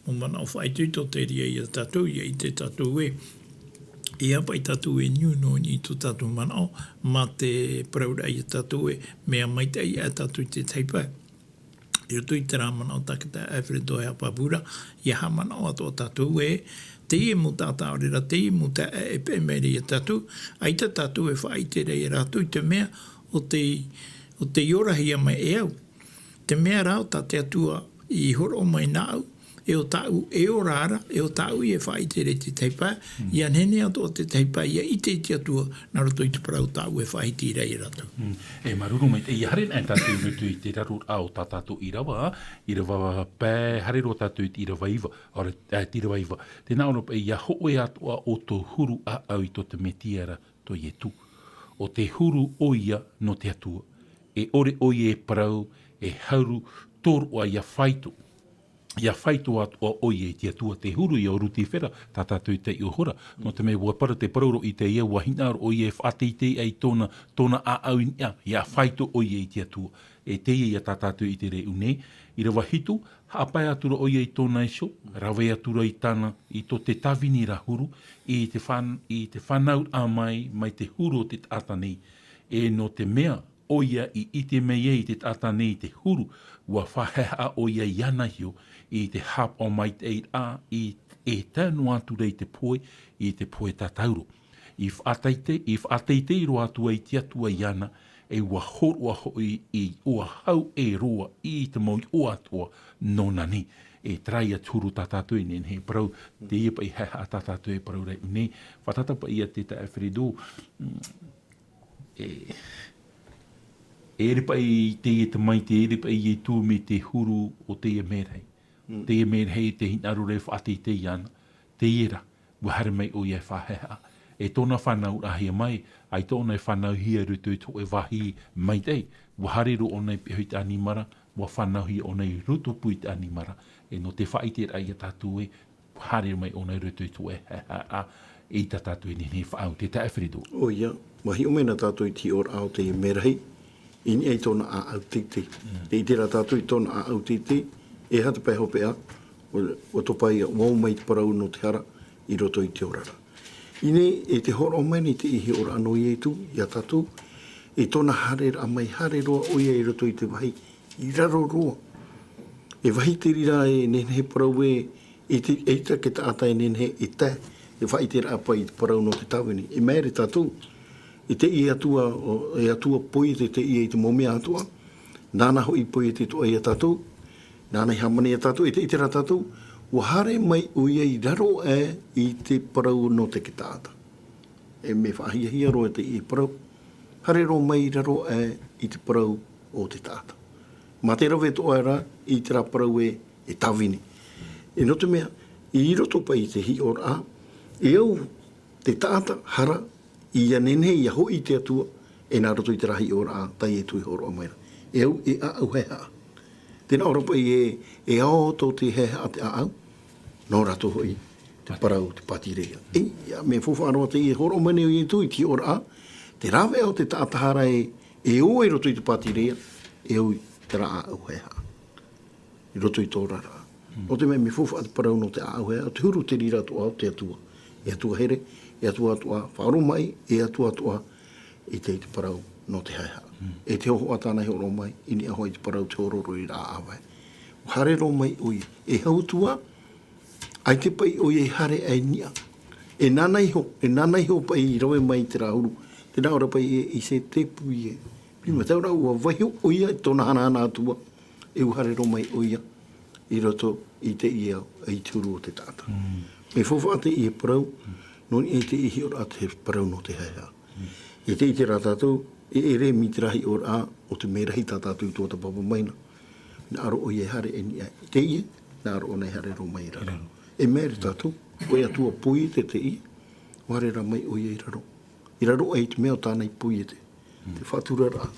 Mo mana o whaitu to te ria i a tatu, i te tatu e. I apa i tatu e niu no ni to tatu mana o, ma te praura i a tatu e, mea maita i a tatu i te teipai. I roto i te rā mana o takata Alfredo e apapura, i ha mana o ato tatu e, te e mo tata orera, te e mo ta e pe meri i a tatu, ai ta tatu e whaite rei rātu i te mea o te iorahia mai e au. Te mea rao ta te atua i horo o mai nāu, e o tau e o rara, e o tau i e whaite re te teipa, i anhene ato o te teipa, i a ite te atua, nā roto i te parau tau e whaite rei ratu. E maruru mai, e haren e tatu rutu i te raru au ta tatu i rawa pē, hare ro tatu i rawa iwa, ora ti rawa iwa. Tēnā ono pe, ia ho e atua o tō huru a au i tō te metiara tō i e tu. O te huru o ia no te atua. E ore o i e parau, e hauru tōru o ia whaitu. Ia whaitu atua o i e te atua te huru i o ruti whera, tā tātou i te i ohora. No te mea para te parauro i te ia wahinaaro o i e whate i te ei tōna a au ia whaitu o i e te atua. E te ia tā tātou i te rei unei. I rawa hitu, haapai atura o i e tōna iso, rawe atura i tāna i tō te tawini ra huru, i te whanau a mai te huru o te tata nei. E no te mea, o ia i ite mei e i te tata nei te huru, ua whaheha o ia i ana hio, i te hap o mai te a, i tānu atura i te poe tatauro. I whateite i roa atua i te atua i ana, e ua horua hoi i ua hau e roa i te mau o atua no nani. e trai a turu tā tātou i he parau, te ia pa i hea a tā tātou e parau rei ne, whatata pa ia te ta e whirido, e ripa i te ia te mai, te ripa i e tū me te huru o te ia merhei. Te ia merhei te hinaru rei whaati te iana, te ira, wahare mai o ia whahea. E tōna whanau rahia mai, ai tōna e whanau hia rutu i tō e wahi mai tei, wahare ro o nei pihui te animara, wa whanau hia o nei rutu pui te animara, e no te whaite rai a tātou e, wahare mai o nei rutu i tō e i tā tātou e ni whaau, te tae whirido. O ia, mahi o mena tātou i ti ora ao te merahei, ini ei tōna a au titi. Te itera tātou i tōna a au titi, e hata pai hope a, o tō pai a wau mai te parau no te hara, i roto i te orara. Ine, e te horo mai ni te ihi ora anō i eitu, i a tātou, e tōna hare a mai hare roa o ia i roto i te wahi, i raro roa. E wahi te rira e nenhe parau e ta ke tātai nenhe e te, e whai te rapa i te parau no te tawini. E mere tātou, e te i atua, e atua poi te i e te momi atua, nāna ho i poi te toa i a tātou, nāna i hamani a tātou, e te i te rā tātou, ua hare mai o ia i raro i te parau no te ki tāta. E me whahia hia roa te i parau, hare ro mai i raro i te parau o te tāta. Mā te rawe toa rā, i te rā parau e tawini. E no te mea, i roto pa i te hi ora a, e au te tāta hara, i a nene i a ho i te atua, e nā roto i te rahi ora a, tai e tui horo a maira. E au e a au heha. Tēnā ora pa i e ao tō te heha a te a au, nō rato hoi te parau, te patirea. E, me fōwhāroa te i horo mane o i tui, ti ora a, te rawe au te tātahara e o e roto i te patirea, e au te rā a au heha. I roto i tō rara. O te me fōwha te parau no te a au heha, te huru te rira toa te atua. E atua here, e atua atua whaaro mai, e atua atua i te parau no te heha. E te oho atana he oro mai, ini ahoi te parau te ororo i rā awai. Hare ro mai oi, e hautua, ai te pai oi e hare ai nia. E nānai ho pai i rawe mai te rāuru, te nā ora pai i se te pui e. Prima tau rau ua wahi oia i tōna hana atua, e u hare ro mai oia i roto i te ia i turu o te tāta. Me fōwhaate i e parau, noni e te ihi ora te parau no te haia. E te i te rā tātou, e re mi te rahi ora a, o te me rahi tā tātou tō ta papa maina. Nā aro o i e hare e ni a i te i, nā aro o nei hare ro mai raro. E mere tātou, o e atua pui te i, o hare ra mai o i e raro. I raro e te mea o tānei pui e te whatura rā,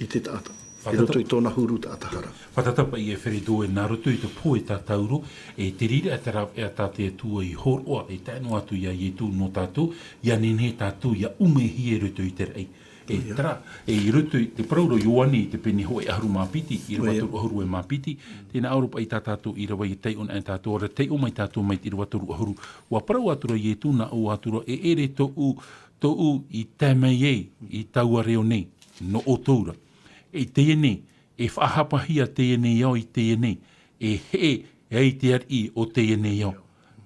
i te tāta. I roto i tōna huru tātahara. Whatatapa i e whirido e nā roto i te pō e tā tauro, e te rira e tā te atua i horoa, e tēnu atu ia i tū no tātou, ia nene tātou, ia umehi e roto i te rei. E tara, e i roto i te prauro ioani i te peni hoa e aharu māpiti, i rawaturu aharu e māpiti, tēnā Auropa i tā tātou i rawa i tei ona e tātou, ora tei o mai tātou mai i rawaturu aharu. Wa parau atura i e tūna o atura, e ere tōu i tēmei e, i taua reo nei, no o tōura. E teie nei, e whahapahia teie nei au i teie nei, e he, e te ari o teie nei au.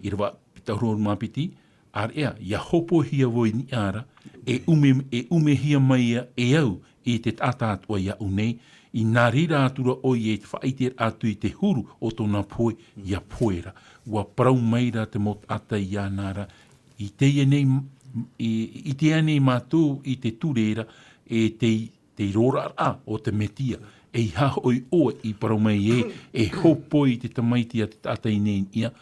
I rawa pita huru māpiti, ar ea, ia hopo hia voi ni ara, e ume hia mai e au i te tata atua ia unei, i nā rira atura o i e te whaiter atu i te huru o tōna poe ia poera. Ua parau meira te mot ata i anara, i te anei mātou i te turera, e te rora a o te metia, e i hahoi oe i parau mai e hopo i te tamaiti a te tata i nei ia,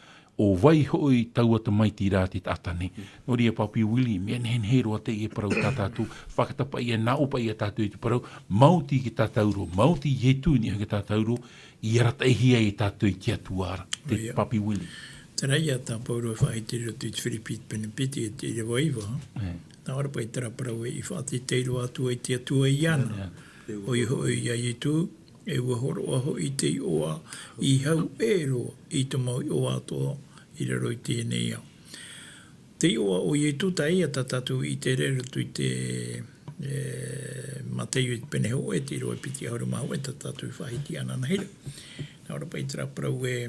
o vai hoi taua tamaiti rā te tata nei. No ria Papi Willi, mea nehen hero a te i e parau tātātou, whakatapa i e nao pa i a tātou i te parau, mauti ki tātauro, mauti i he tūni ki tātauro, i arata e hia i tātou i kia tuara, te Papi Willi. Tera ia tā pauro e whaitiri o te whiripit penepiti e te ire waiwa. Nā ora pai tera parau e i whaati teiro atua i te atua i ana. O i hoi ia i tū, e ua horo aho i te oa, i hau ero i te mau i oa toa i raro i te nei au. Te oa o i tū ta ia tatatu i te rero tu i te mateu i te peneho e te roi piti aura mahu e tatatu i whahiti ana na hira. Nā ora pai tera parau e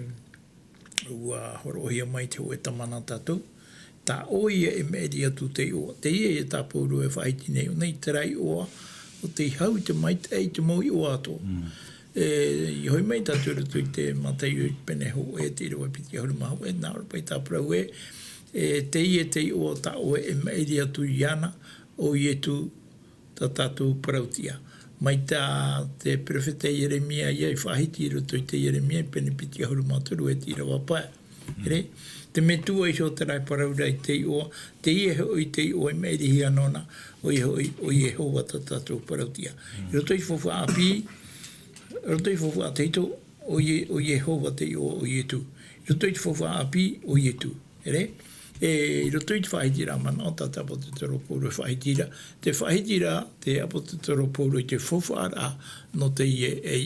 ua horo ohia mai te hoe tamana tātou. Tā oia e meri atu te oa. Te ia e tā pōru e whaiti nei. Nei te rai oa o te hau te mai te ei te moi oa ato. I hoi mai tātou rato I te matai ui pene ho e te rewa piti hauru mahu e nā ora pai tā prau e te o ta o e mairi atu I ana o I tu ta tātou parautia. Mai tā te profeta Jeremia I whahiti rato I te Jeremia I pene piti hauru māturu e te rewa pai. Te me tua I te rai paraura I te o, te ho I te o e mairi hi anona o I ho wa ta tātou parautia. I roto I fofu api, roto I fofu a teito o Yehova te o Ietu. Roto I fofu a api o Ietu. E roto I te whahitira mana o tata apo te toro pōro whahitira. Te whahitira te apo te toro pōro I te fofu ara no te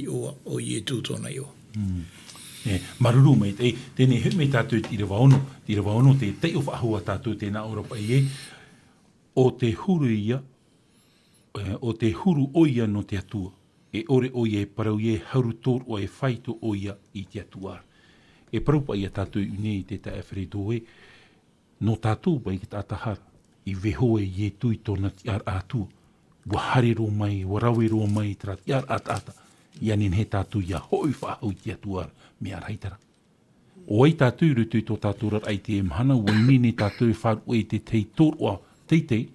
o Ietu tōna i o. Maruru mai, tēnei hui mai tātou I rewa ono, te te o whaahua tātou tēnā Europa I o te huru ia, o te huru o ia no te atua. E ore o ia e parau ia hauru tōr o e whaito o ia I te atuar. E paraupa ia tātou unei te ta Alfredo e, no tātou bai ki tātahara, I vehoe I e tui tōna ti ar ātua. Wa hare ro mai, wa rawe ro mai, tra ti ar atata. Ia nen he tātou ia hoi whaahau I te atuar, me ar haitara. O ai tātou rutu tō tātou rar ai te emhana, o nini tātou wharu e te tei tōrua, teitei,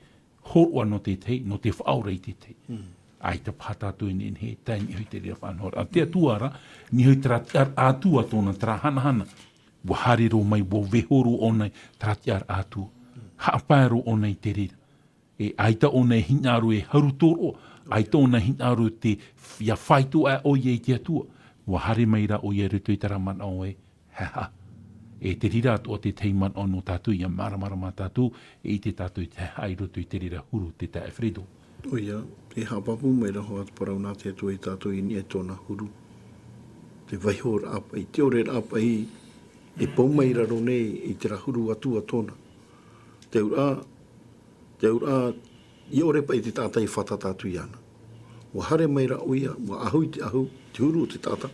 hōrua no te tei, no te whaura I te tei. Ai te pātātou nen he taimi hui te rea whanhora. A te atuara, ni hui trati ar ātua tōna tra hana. Wa hare ro mai, wa vehoro o nei trati ar ātua. Haapaero o nei te rira. E aita o nei hinaru e haru tōro, aita o nei hinaru te ia whaitu a o ie I te atua. Wa hare mai ra o ie rutu I tara mana o e, ha. E te rira o te teiman o no tātou, ia maramara mā tātou, e te tātou te hai rutu I te rira huru te ta Alfredo. O ia, te hapapu mai raho atu parau nā te atua I tātou I ni e tōna huru. Te waihor apa I, te ore apa I, e paumai raro nei I te rahuru atua tōna. Te ura, I ore pa I te tātai whata tātu I ana. Wa hare mai ra o ia, wa ahu I te ahu, te huru o te tāta,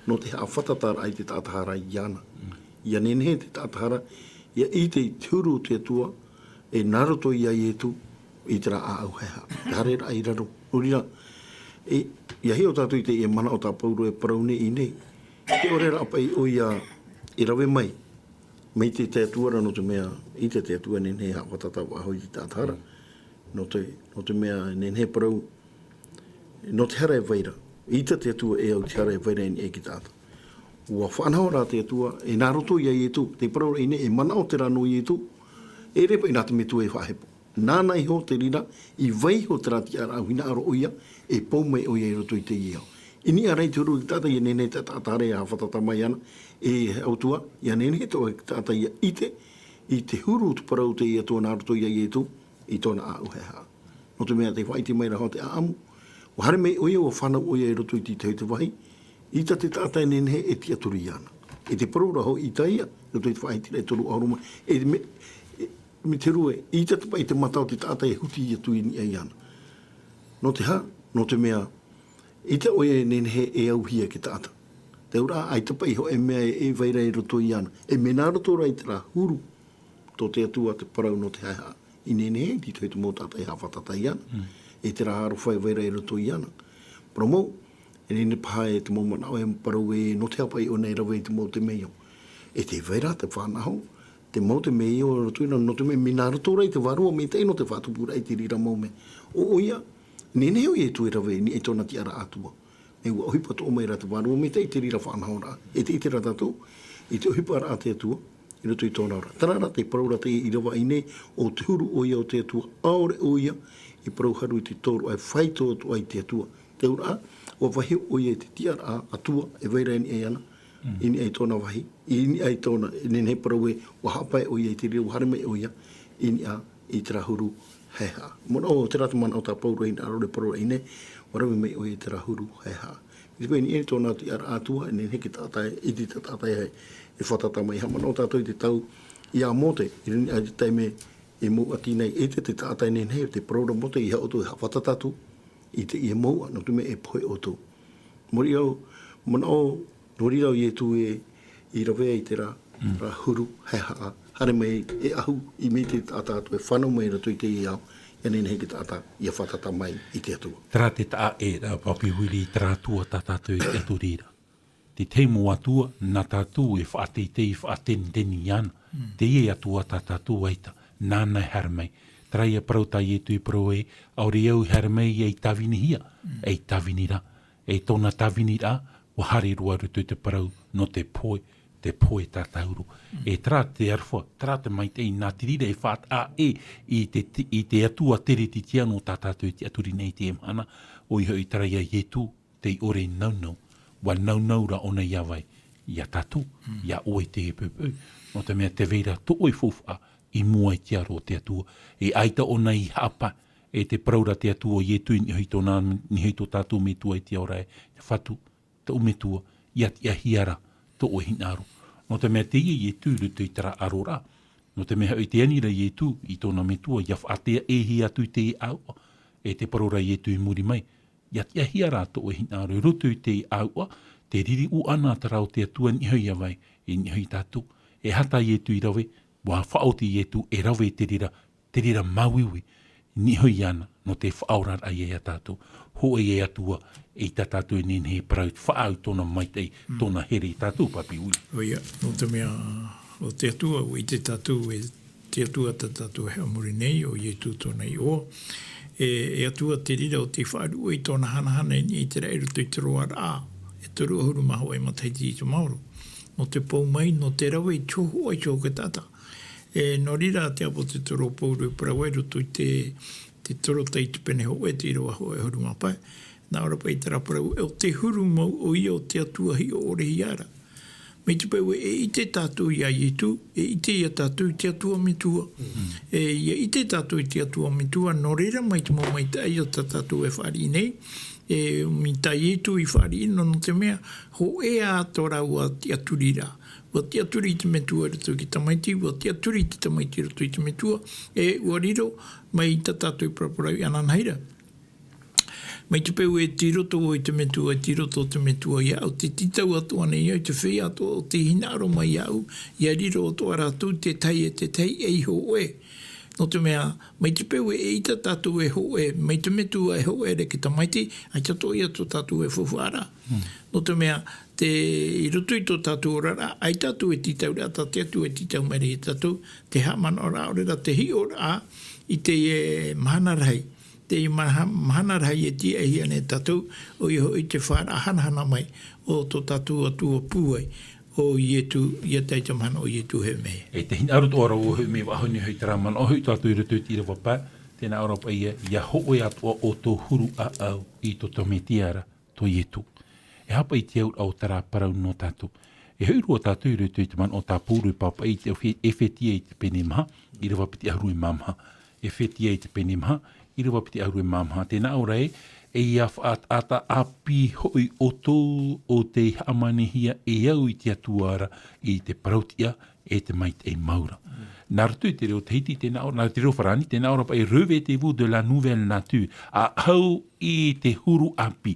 no te haa whatatara ai te tātahara I ana. Ia nenhe te tātahara, ia I te huru o te atua, e naroto ia I etu, I te ra a au heha. Te hare ra I raro. Urira, ia heo tātou I te e mana o tā pauro e paraune I nei. Te ore ra pai o ia, I rawe mai. Mai te atua no te mea, I te atua nenhe ha watata wa ahu I te tātahara. No te mea nenhe parau, no te hara e waira. I te atua e au te hara e waira e ki tāta. Ua whanau rā te atua, e nā roto ia I etu, te parau I ne, e mana o te rano I etu, e repa I nā te metu e whahepo. Nānai ho te rira, I vai ho te rati ara au hina aro oia, e pau mai oia I roto I te iau. Ini arei te uru ki tāta I nene te tātare a whatata mai ana, e autua, ia nene to e tāta ia I te huru tu parau te ia tōna aroto ia I etu, I tōna a uheha. No te mea te whaiti mai raho te aamu, o hare mei oia o whanau oia I roto I te tau te wahi, I te tāta I nene e tia turu I ana. E te parau raho I taia, roto I te whaiti rei turu auruma, me te rue, I te tupai te matau te tāta e huti I atu I ni ana. No te ha, no te mea, I te oia e nenhe e au hia ki tāta. Te ura, ai te pai ho e mea e vaira I roto I ana. E mena roto rai te rā huru, tō te atua te parau no te haiha. I nenhe, di toi te mō tāta I hawhatata I ana. E te rā haro whai vaira I roto I ana. Promo, e nene paha e te mō mana o e parau e no te hapai o nei rawe I te mō te meo. E te vaira te whanaho, te mau te mei o roto ina, no te mei minaro tōrei te warua, me te ino te whātupura I te rira mau me. O oia, nene o I e tue rawe, ni e tōna ti ara atua. Me ua ohipa tō mai ra te warua, me te I te rira whanau rā. E te I te rata tō, I te ohipa ra te atua, I roto I tōna ora. Tarara te paraura te I rawa I nei, o te huru oia o te atua, aore oia, I parau haru I te tōru, ai whaito atua I te atua. Te ura, o wahi oia I te ti ara atua, e veira ni e ana, ini ai tōna wahi, ini ai tōna, nene parau e, wa hapai o ia I te reo, haremai o ia, ini a, I te rahuru heha. Mona o te rata mana o tā pauro ina arore parau ine, warawi mai o ia te rahuru heha. I te pēni e tōna ti ara atua, e nene heke tātai, I te tātai hei, e whatata mai ha. Mana o tātou I te tau, I a mote, I rini ai te taime, e mō ati nei, e te tātai nene hei, te paraura mote, I ha oto, ha whatatatu, I te I e mō, no tu me e poe oto. Mori au, mana o, nori rau I e tu I rawea I te rā huru, hei haa, hare mai e ahu I me te tātātu e whanau mai rato I te iau, e nene he ki taata ia whatata mai i te atua. Tera te taa e rā papi wili tera tua tā tātou e atu rira. Te teimu atua, nā tātou e whaatei whaateni ana. Te e atua tā tātou aita, nānai haramei. Tera ia parau tai e tui parau e, auri au haramei e tawini hia, e tawini ra. E tōna tawini ra, wa hari rua rutu te parau no te poe tā tauru. E tera te arwha, tera te maitei nā te rira e whaat a e i te atua tere ti tia no tā tātou te aturi nei te emhana, o i hoi tera ia ietu te ore naunau, wa naunau ra ona iawai, ia tātou, ia oe te e pupau. No te mea te veira to oi fofa i mua i te aro te atua. E aita ona i hapa e te praura te atua i etu ni hoi tō tātou me tua i te aurae. Whatu, te ume tua, ia hiara, to o hinaro. No te mea te i etu rutu i tera arora. No te mea i te anira i etu i tōna me tua, ia whaatea e hi atu te i aua. E te praura i etu i muri mai. Ia hiara to o hinaro. Rutu i te i aua, te riri u ana tera o te atua ni hoi awai, i ni hoi tātou. E hata i etu i rawe, wa whaoti i etu e rawe te rira mauiwi, ni hoi ana no te whaorar ai e tātou. Ho e atua e ta tātou e nene he parau, whaau tōna maitei, tōna here i tātou papi ui. Oia, no te mea, o te atua, o i te tātou, e te atua ta tātou hea muri nei, o i etu tōna i o. E atua te rira o te whaadu, i tōna hanahana i te reiru tui te roa rā, e te rua huru maho e mataiti i te mauro. No te pau mai, no te rawa i tōhu ai tō ke tata. E no rira te apo te toro pauru e parawairu tui te toro tei te pene ho e te iroa ho e huru mapai. Nā ora pai te raparau, e o te huru mau o ia o te atua hi o ore hi ara. Mei te pau e i te tātou ia i tu, e i te ia tātou i te atua me tua. E i te tātou i te atua me tua, no rira mai te mo mai tai o ta tātou e whari nei. E mi tai e tu i whari ino no te mea, ho e a tora ua te aturira. Ua te aturi te metua rutu ki tamaiti, ua te aturi te tamaiti rutu i te metua, e ua riro mai ta tātou i praparau i ananhaira. Mai te peu e tiroto o i te metua, tiroto o te metua i au, te titau atu ane i au, te whea atu o te hinaro mai au, i a riro o toa rātou te tai e ho oe. No te mea, mai te peu e i ta tātou e ho oe, mai te metua e ho oe re ki tamaiti, ai tato i atu tātou e fufuara. No te mea, i roto i tō tātou orara, ai tātou e titau rata, te atu e titau meri e tātou, te hamana ora orera, te hi ora i te mahana rai. Te mahana rai e tia e hiane tātou, o i te whara hanahana mai, o tō tātou atua pūai, o i etu, i a teita mana o i etu he mea. E te hina arut ora o hui me wahoni hui tera mana, o hui tātou i roto i tira wapa, tēnā ora pa ia hoe atua o tō huru a au i tō tome tiara, tō i etu. E hapa i te au au tara parau no tātou. E hui rua tātou i roto i te mana o tā pūru i papa i te whetia i te pene maha, i rewa piti ahrui mamaha. E whetia i te pene maha, i rewa piti ahrui mamaha. Tēnā ora e ia whaata api hoi o tō o te amanehia e au i te atuara i te parautia e te mait e maura. Nā rutu te reo te hiti tēnā ora, nā te reo wharani, tēnā ora pa e revez-vous de la nouvelle nature. A hau i te huru api.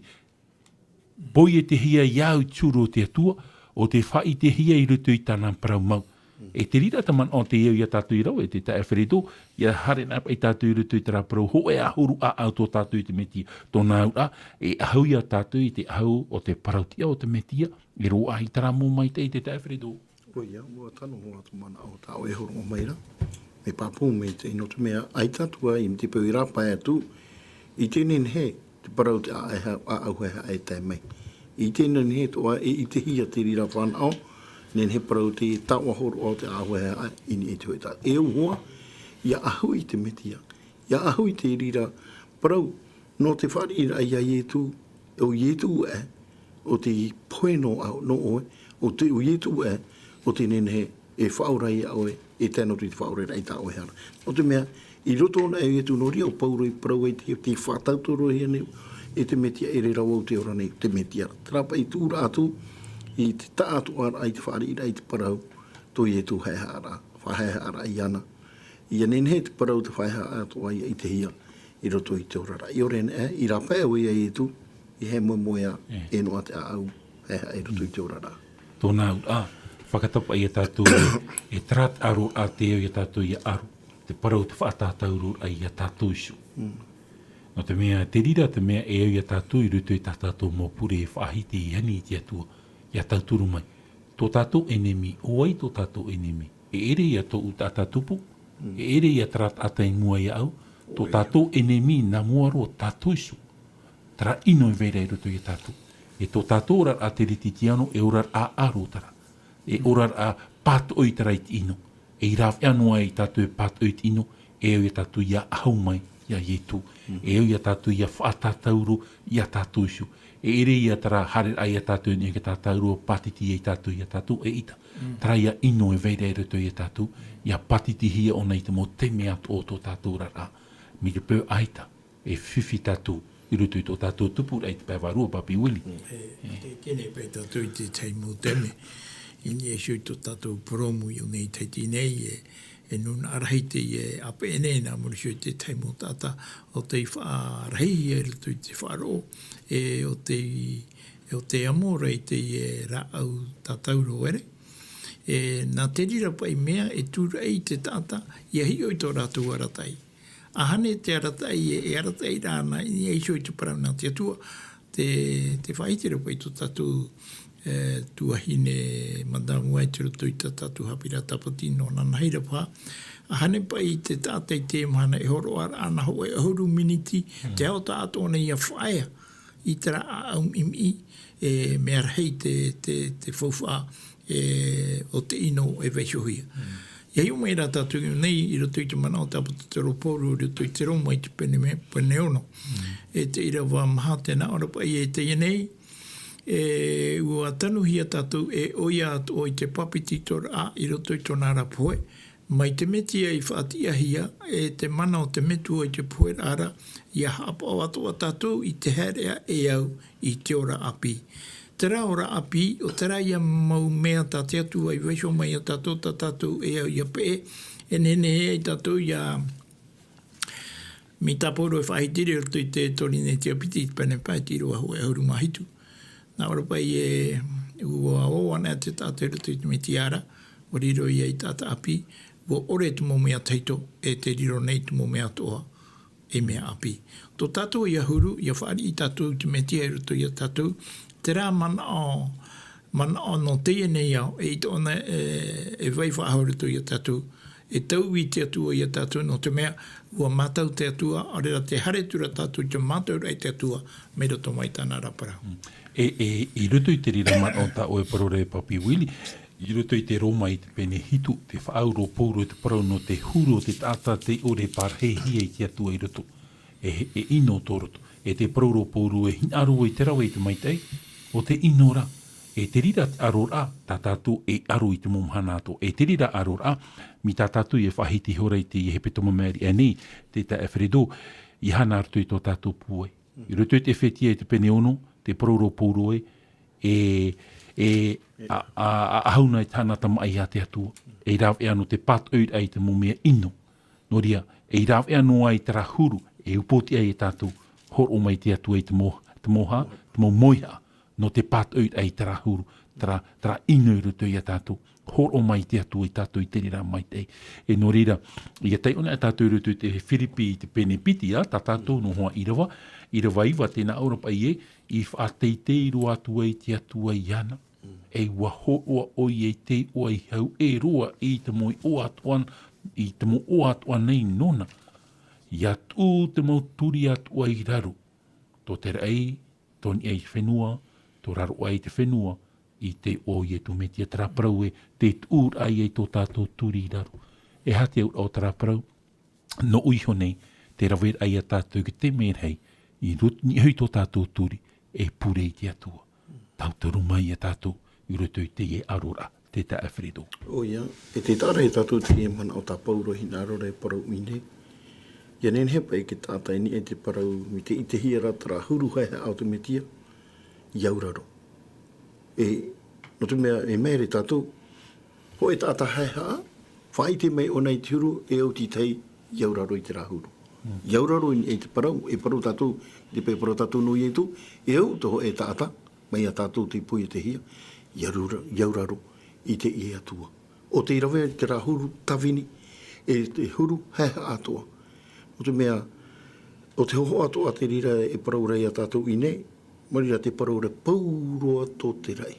Boi e te hia iau tūro te atua, o te whai te hia i rutu i tāna parau mau. E te rira taman o te iau i a tātou i rau, e te tae wheredo, i a hare nā i tātou i rutu i tara parau, ho e ahuru a au tō tātou i te metia. Tō nā ura, e ahau i a tātou i te ahau o te parautia o te metia, e roa i tara mō mai te i te tae wheredo. Oia, mua tano hoa tu mana au tāo e horo o maira. Me pāpū me te ino te mea, ai tātua i te pau i rāpai atu, i tēnen he, te parau te a au heha e tai mai. I tēnen he toa e i te hia te rira whanau, nen he parau te taua horo o te au heha ini e tueta. E hoa, ia ahu i te metia, ia ahu i te rira parau, no te whari i a ietu, o ietu e, o te poeno au no oe, o te o ietu e, o te nene e whaurai au e tēnā tui te whaurai rei tā oe hara. O te mea, i roto ona e tu nori au pauroi parau e te whātautoro hea neu, e te metia e re rau au te ora nei, te metia. Trapa i tūra atu, i te ta atu ara ai te whaari i te parau, to i e tu hea ara, whahea ara i ana. I anen he te parau te whahea atu ai i te hia, i roto i te orara. I ore ne, i rapa e oi e tu, i he momoea e noa te au, hea e roto i te orara. Tōnā ura, whakatapa i a tātou e trat aro a te au i a tātou i a aro. te parau te whaatatauru ai a tātou isu. No te mea, te rira te mea e au i a tātou i ruto i tātou mō pure e whaahiti i ani i te atua, i a tauturu mai. Tō tātou enemi, o ai tō tātou enemi, e ere i a tō utatatupu, e ere i a tarat atai mua i au, tō tātou enemi na mua roa tātou isu, tara ino i veira i ruto i a tātou. E tō tātou orar a te riti tiano, e orar a arotara, e orar a pat oitara i ino, e i raf anua i tātou e pat oit ino, e au i a tātou i a ahau mai, ia ietu, e au i a tātou i a whaatatauru i a tātou isu. E ere i a tara hare ai a tātou ni a tātou patiti i tātou i a tātou e ita. Tara ia ino e veire e ruto i a tātou, i a patiti hia o nei te mo te mea o tō tātou rara. Mi te pēu aita, e whiwhi tātou, i ruto i tō tātou tupu rei te pēwarua papi wili. E kene pēi tātou i te teimu teme, i ni e shui tō tātou promu i o nei teiti nei e nuna arahite i e ape e nei nā mori shui te teimu tāta o te whaarahi e ruto i te whaaro o te amora i te ra au tātauro ere. Nā te rira pai mea e tūra i te tāta i ahi o i tō rātou aratai. Ahane te aratai e aratai rāna i e shui te parau nā te atua te whaitira pai tō tātou tuahine mandamu ai te roto i tātou hapira tapatino nana heira pā. Ahane pai te tātai te mana e horo ara ana ho e horu miniti te hao tātona i a whaia i tera a au imi me arhei te whauwha o te ino e veishohia. Ia iu mei rā tātou nei i roto i te mana o tāpata te roporu i roto i te roma i te pene ono. E te ira wā maha tēnā ora pai e te ienei ua tanuhia tātou e oia atu o i te papiti tora a i roto i tōna rapoe. Mai te metia i whaatiahia e te mana o te metu o i te poe rara i a hapa o atu a tātou i te herea e au i te ora api. Te rā ora api o te rā ia mau mea tā te atu ai weisho mai a tātou e au ia pe e nene e tātou ia mi tāporo e whahitiri o i te torine te apiti i pene pātiro a hoa e huru mahitu. Nā ora pai e ua oana te tātou ruto i te metiara, o riro i ei tāta api, ua ore tu mo mea teito e te riro nei tu mo mea toa e mea api. Tō tātou i a huru, i a whaari i tātou te metia ruto i a tātou, te rā mana o no teia nei au, e i tōna e vai whaahau ruto i a tātou, e tau i te atua i a tātou no te mea, ua mātau te atua, arera te haretura tātou te mātau rei te atua, me roto mai tāna rapara. I ruto i te rira man o ta o e parore papi wili, i ruto i te roma i te pene hitu, te whauro pouro i te parau no te huro, te tata te ore parhehia i te atua i ruto, e ino tō roto, e te parau pouro e hinaro i te rawa i te maitei, o te inora, e te rira arora, tā tātou e aro i te momhanato, e te rira arora, mi tā tātou e whahiti hora i te i hepe toma meri, e nei, te ta Efredo, i hana artu i tō tātou pue. I ruto i te whetia i te pene ono, te parau pouro hauna i tāna tama ai a te atua. E rāw e anu te pat oit ai te mumea ino. No ria, e rāw e anu ai tera huru, e upoti ai e tātou, hor o mai te atua i te moha, te moiha, no te pat oit ai tera huru, tera ino i ruto i a tātou, hor o mai te atua i tātou i te rira mai te. E no rira, i a tei ona a tātou ruto i te Whiripi i te pene piti, tā tātou no hoa irawa iwa tēnā Europa i i whāteitei roa atua i te atua i ana. E ua hoa oi e te ua i hau e roa i te moi o atuan, i te mo o atuan nei nona. I atu te mo turi atua i raru. Tō te rei, tōni ei whenua, tō raru ai te whenua, i te oi e tu metia traprau e te tūr ai e tō tātou turi i raru. E hati au o traprau, no uiho nei, te rawet ai a tātou ki te merhei, i hui tō tātou turi, e pure i te atua. Tautaru mai a tātou, i roto i te e arora, te ta Efredo. O ia, e te tāra e tātou te e mana o tā pauro hina arora e parau mine. Ia nen hepa e ke tātai ni e te parau, mi te ite hia ratara huru hae au te metia, i auraro. No te mea, e mere tātou, ho e tāta hae haa, whai te mei o nei te huru, e au ti tei, i auraro i te rahuru. I auraro e te parau, e parau tātou, te pe parau tātou nui e tu, e au toho e tāta, mai a tātou te pui e te hia, i auraro i te e atua. O te irawe te rahuru tawini, e te huru heha atoa. O te mea, o te hoho atoa te rira e paraurei a tātou i nei, marira te paraure pauroa tō te rai.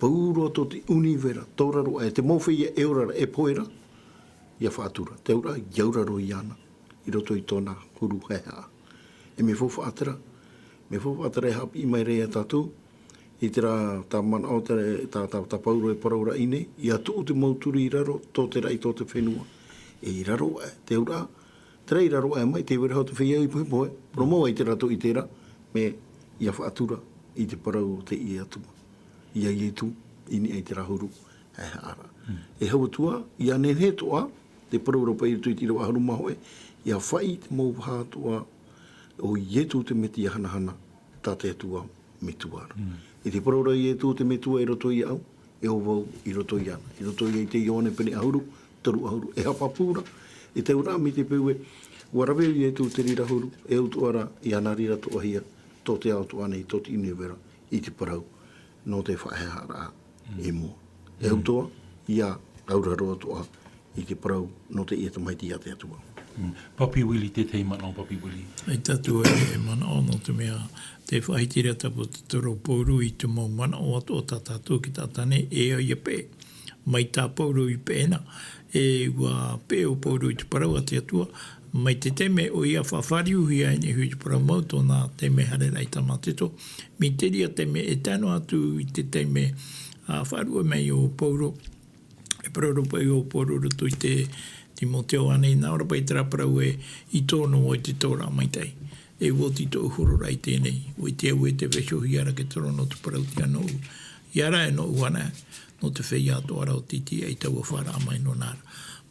Pauroa tō te univera, tōraro e te mowhia e orara e poera, ia whātura. Te ura, iauraro i ana, i roto i tōna huru heha. E me fofa atara e hapi i mai rea tātou, i te rā tā mana o tā pauro e paraura i nei, i atu o te mauturi i raro, tō te rai, tō te whenua. E i raro e, te ura, te rei raro e mai, te wera hau te whia i puhipoe, promo i te rato i tērā, me ia whaatura i te parau te i atua. Ia i tu, ini ai te rahuru, e ara. E hau atua, ia nenhe toa, te paraura pa i tu i tira waharu mahoe, ia whai te mau whātua o ietu te meti hanahana, tā te atua me tuara. I te paraura i etu te metua i roto i au, e o wau i roto i ana. I roto i te ione pene ahuru, taru ahuru, e hapa pūra, e te ura mi te peue, warawe i etu te rira huru, e utuara i ana rira toa hia, tō te autu ane i tō te inevera, i te parau, no te whaehara e mua. E utoa, ia auraroa toa, i te parau, no te ia tamaiti a te atua. Papi Willi, te tei mana o Papi Willi. Ai tatua e mana o no te mea, te whaitira tapo te toro pouru i te mau mana o ato o tātātou ki tātane e o ia pē. Mai tā pouru i pēna, e ua pē o pouru i te parau a te atua, mai te teme o ia whawhari uhi ai ne hui te parau mau tōna teme harerai tamateto. Mi te ria teme e tano atu i te teme wharua mai o pouru, e parau pai o pouru rutu i te Timoteo ane, nā ora pai tera parau e i tōno o i te tōra maitai. E woti tō uhororai tēnei, o i te au e te whesho hiara ke toro no te parau tia no u. Iara e no uana, no te whei ato ara o titi e tau a whara amai no nāra.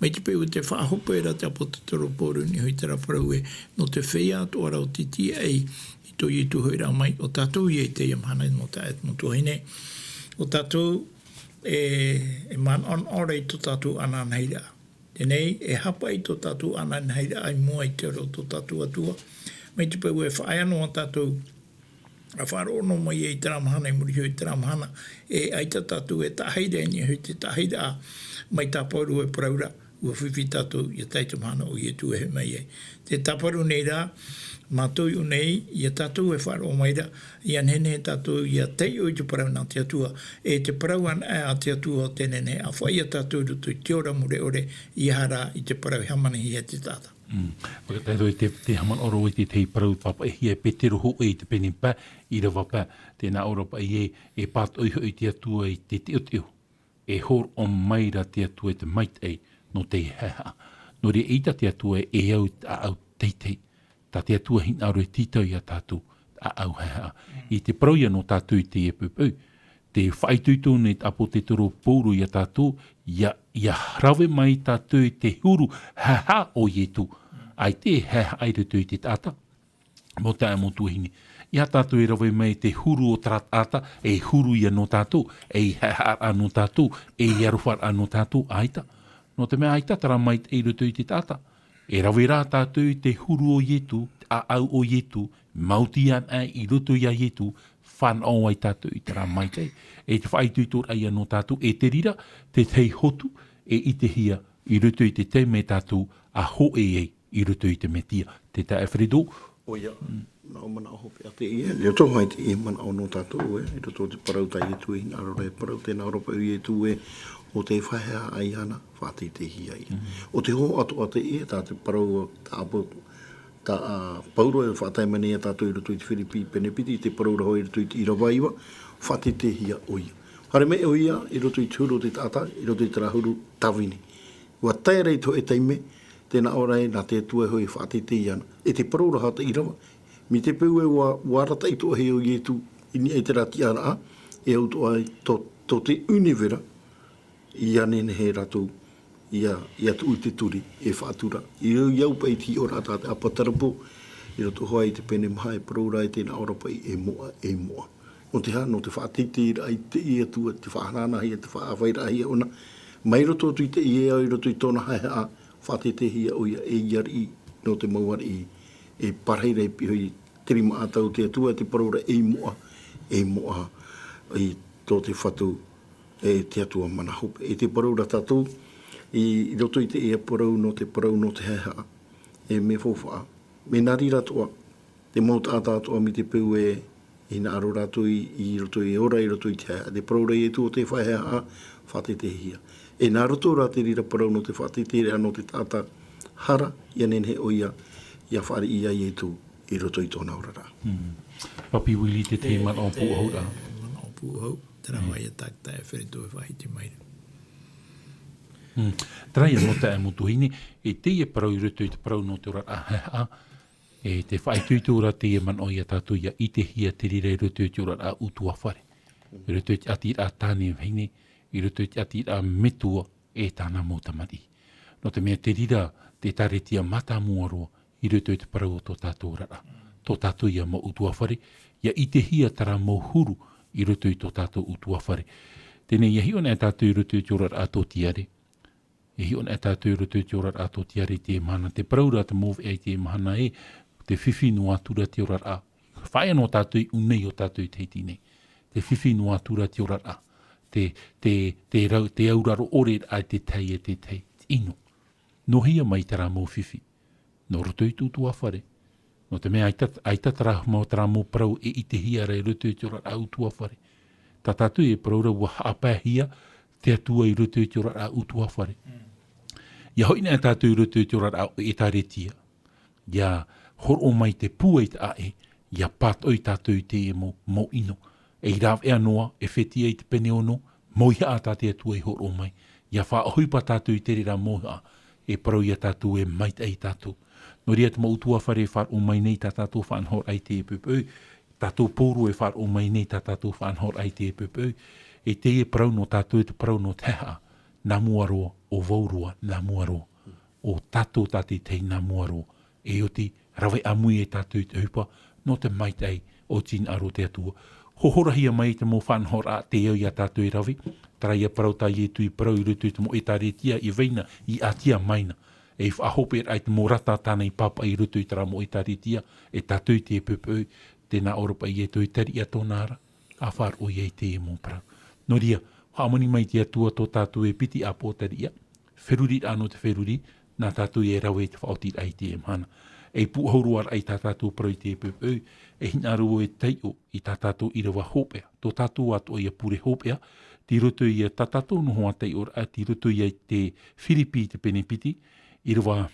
Mai te peu te whahopo e rata po te toro pōru ni hui tera parau e no te whei ato ara o titi e i tō i tu hoira mai o tātou i e te iamhana no ta et mo tuaine. O tātou e man on ora i tō tātou ana neira. Tenei, e hapa i tō tātou ana neira ai mua i te ro tō tātou atua. Mai te peu e whae anō a tātou a wharono mai e i taramahana, i muri hui taramahana, e aita tātou e taheira ni hui te taheira mai tāpauru e paraura, ua whiwhi tātou i a taitamahana o i e tu e he mai e. Te tāparu nei rā, mātou i nei, i a tātou e wharo mai rā, i anhene tātou i a tei o i te parau nā te atua, e te parau an a te atua o tenene, a whai a tātou rutu i te ora mure ore, i hara i te parau hamana hi a te tāta. Pagatairo i te haman oro i te tei parau papa e hia pe te roho e te peni pa, i rawa pa, tēnā oro pa e pāt oiho i te atua i te teo teo, e hor o maira te atua i te mait ei, no te heha. No re eita te atua e au teitei, ta te atua hina aro e titau i a tātou a au heha. I te parauia no tātou i te e pupau, te whaituitu nei apo te toro pōru i a tātou, ia rawe mai tātou i te huru heha o ietu, ai te heha ai rutu i te tāta, mo tā mo tuahini. Ia tātou i rawe mai te huru o tāta, e huru ia no tātou, e heha anō tātou, e iarufar anō tātou, aita. No te mea aita tara mai e rutu i te tāta. E rawe rā tātou i te huru o ietu, a au o ietu, mautian i rutu i a ietu, whan o ai tātou i tara mai te. E te whaituitor ai anō tātou, e te rira, te tei hotu, e i te hia, i rutu i te te me tātou, a ho e i rutu i te metia. Te tā e Fredo. Oia, nā o mana hope a te ia. Leo tō mai te ia mana o no tātou e, i roto te parau tai e tu e hina arora e parau tēnā Europa i e tu e, o te whahea ai ana, whātei te hi ai. O te ho ato a te ia, tā te parau tā apo, tā pauro e whātai mani a tātou i roto i te Whiripi Penepiti, te parau raho i roto i te Irawaiwa, whātei te hi a oia. Hare me o ia, i roto i tūro te tātai, i roto i te rahuru tawini. Ua tai rei to e teime, tēnā orai nā te tua hoi whātei te i ana. E te parau raha te irawa, mi te peu e warata i to he o ietu, ini e te rati ana a, e au to ai to te univera, i anene he ratou, ia tu te turi, e whātura. I iau pai ti o rata te apatarapo, i roto hoa i te pene maha e paraura i tēnā ora pai e moa. No te ha, no te whaatiti i te ia tua, te whaharana hia, te whaawhaira hia ona, mai roto tu i te ia au i roto i tōna hae a, whaatiti hia o ia e iari i, no te mauari i, e parheira i pihoi, terima atau te atua, te paraura e moa, i tō te whatu, e te atua mana hope. E te paraura tātou, I roto i te ea porau no te heha, e me fōwha. Me nari ratoa, te mau tātātoa mi te pū e na aro ratu i roto i ora, i roto i te heha. Te porau rei e tu o te whaihea, whate te hia. E nā roto rā te rira porau no te whate te rea no te tātā hara, ia nenhe o ia whare ia i e tu i roto i tōna orara. Papi wili te te mana o pūhau. Mana o pūhau, tera mai e takta e wheretu e whahiti mai. Trai no te amutuhine, e te e parau i roto i te parau no te ora e te whaituitu ora te e man o ia tātou ia i te hia te rire i roto i te ora utua whare. I roto i te ati a tāne vheine, i roto i te ati a metua e tāna mōtamari. No te mea te rira te taretia mata muaroa i roto i te parau o tō tātou ora. Tō tātou ia mo utua whare, ia i te hia tara mo huru i roto i tō tātou utua whare. Tēnei ia hiona e tātou i roto i te ora tō tiare. E hiona e tātou i roto i te ora tō tiare te mana. Te praura te move e te mahana e te whiwhi no atura te ora a. Whaia no tātou i unei o tātou i te hiti nei. Te whiwhi no atura te ora a. Te auraro ore a te tei e te tei. Ino. No hia mai tara mō whiwhi. No roto i tūtua whare. No te mea aitatara mō tara mō prau e i te hia rei roto i te ora a utua whare. Tā tātou e praura ua hapea hia te atua i roto i te ora a utua whare. Ia hoina e tātou i roto i te ora a e taretia. Ia horo mai te pua i te ae. Ia pātoi tātou i te e mō ino. E raw ea noa, e whetia i te pene ono, mō ia a tātou atua i horo mai. Ia wha ahoipa tātou i te rira mōha. E parau ia tātou e maita i tātou. No ria te mautua whare whar o mai nei tā tātou whanhor ai te e pupau. Tātou pōru e whar o mai nei tā tātou whanhor ai te e pupau. E te e parau no tātou e te parau no teha. Nā muaroa o vaurua, nā muaroa. O tātou tātou tei nā muaroa. E o te rawe amui e tātou te hupa. No te maitai o tin aro te atua. Hohorahia mai te mō whanhor a te eo ia tātou i rawe. Tara ia parau tā i tui parau i rutu i te mō e tāretia i veina i atia maina. E whahope ai te mō rata tāna i papa i rutu i tara mō e tāretia. E tātou te e pupau. Tēnā Oropa i e tui tari a tōnara. A whar o i e te e mō parau. No ria, haamani mai te atua tō tātou e piti a pōtari ia. Wheruri anō te wheruri. Nā tātou e rawe te whaotir ai te e mhana. E puhauruar ai tā tātou parau i te e pupau. E hinaru e teio i tā tātou i rawa hopea. Tō tātou ato i a pure hopea. Ti roto i a tātātou no hoa tei ora. Ti roto i a te whiripi te penepiti. I rawa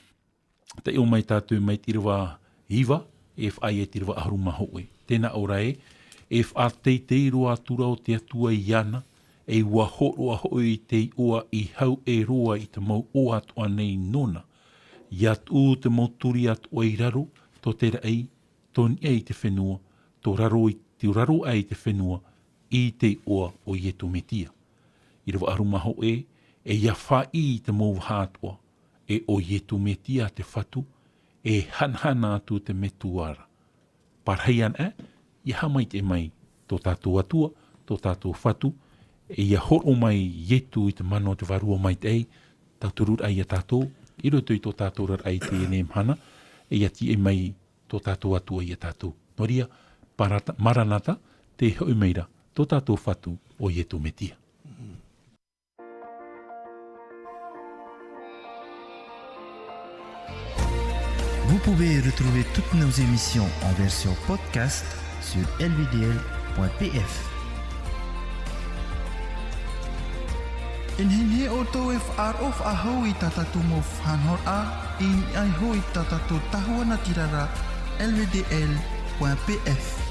te o mai tātou mai ti rawa iwa. E whai e ti rawa aharuma hoe. Tēnā ora e. E wha tei tei roa tura o te atua i ana. E ua horoa hoe i te oa i hau e roa i te mau o atua nei nona. I atu te moturi atua i raro. Tō te rei. Tōni ei te whenua. Tō raro ei te whenua. I te oa o ietu metia. I rawa aruma ho e ia wha i te mou hātua. E o ietu metia te whatu. E hanhana atu te metuara. Parheian ia hamai te mai. Tō tātou atua, tō tātou whatu. E ia horo mai ietu i te mano te varua mai te ei. Tāturur ai a tātou. I roto i tō tātou rar ai te ene mhana. E ia ti e mai tō tātou atua i a tātou. Noria, maranata, te hoi meira. Tō tātou whatu o ietu metia. Vous pouvez retrouver toutes nos émissions en version podcast sur lvdl.pf. Inhine o tō e whaarof a hau i tātātou mō whanhor a, in ai hoi tātātou tahua na tirara lvdl.pf.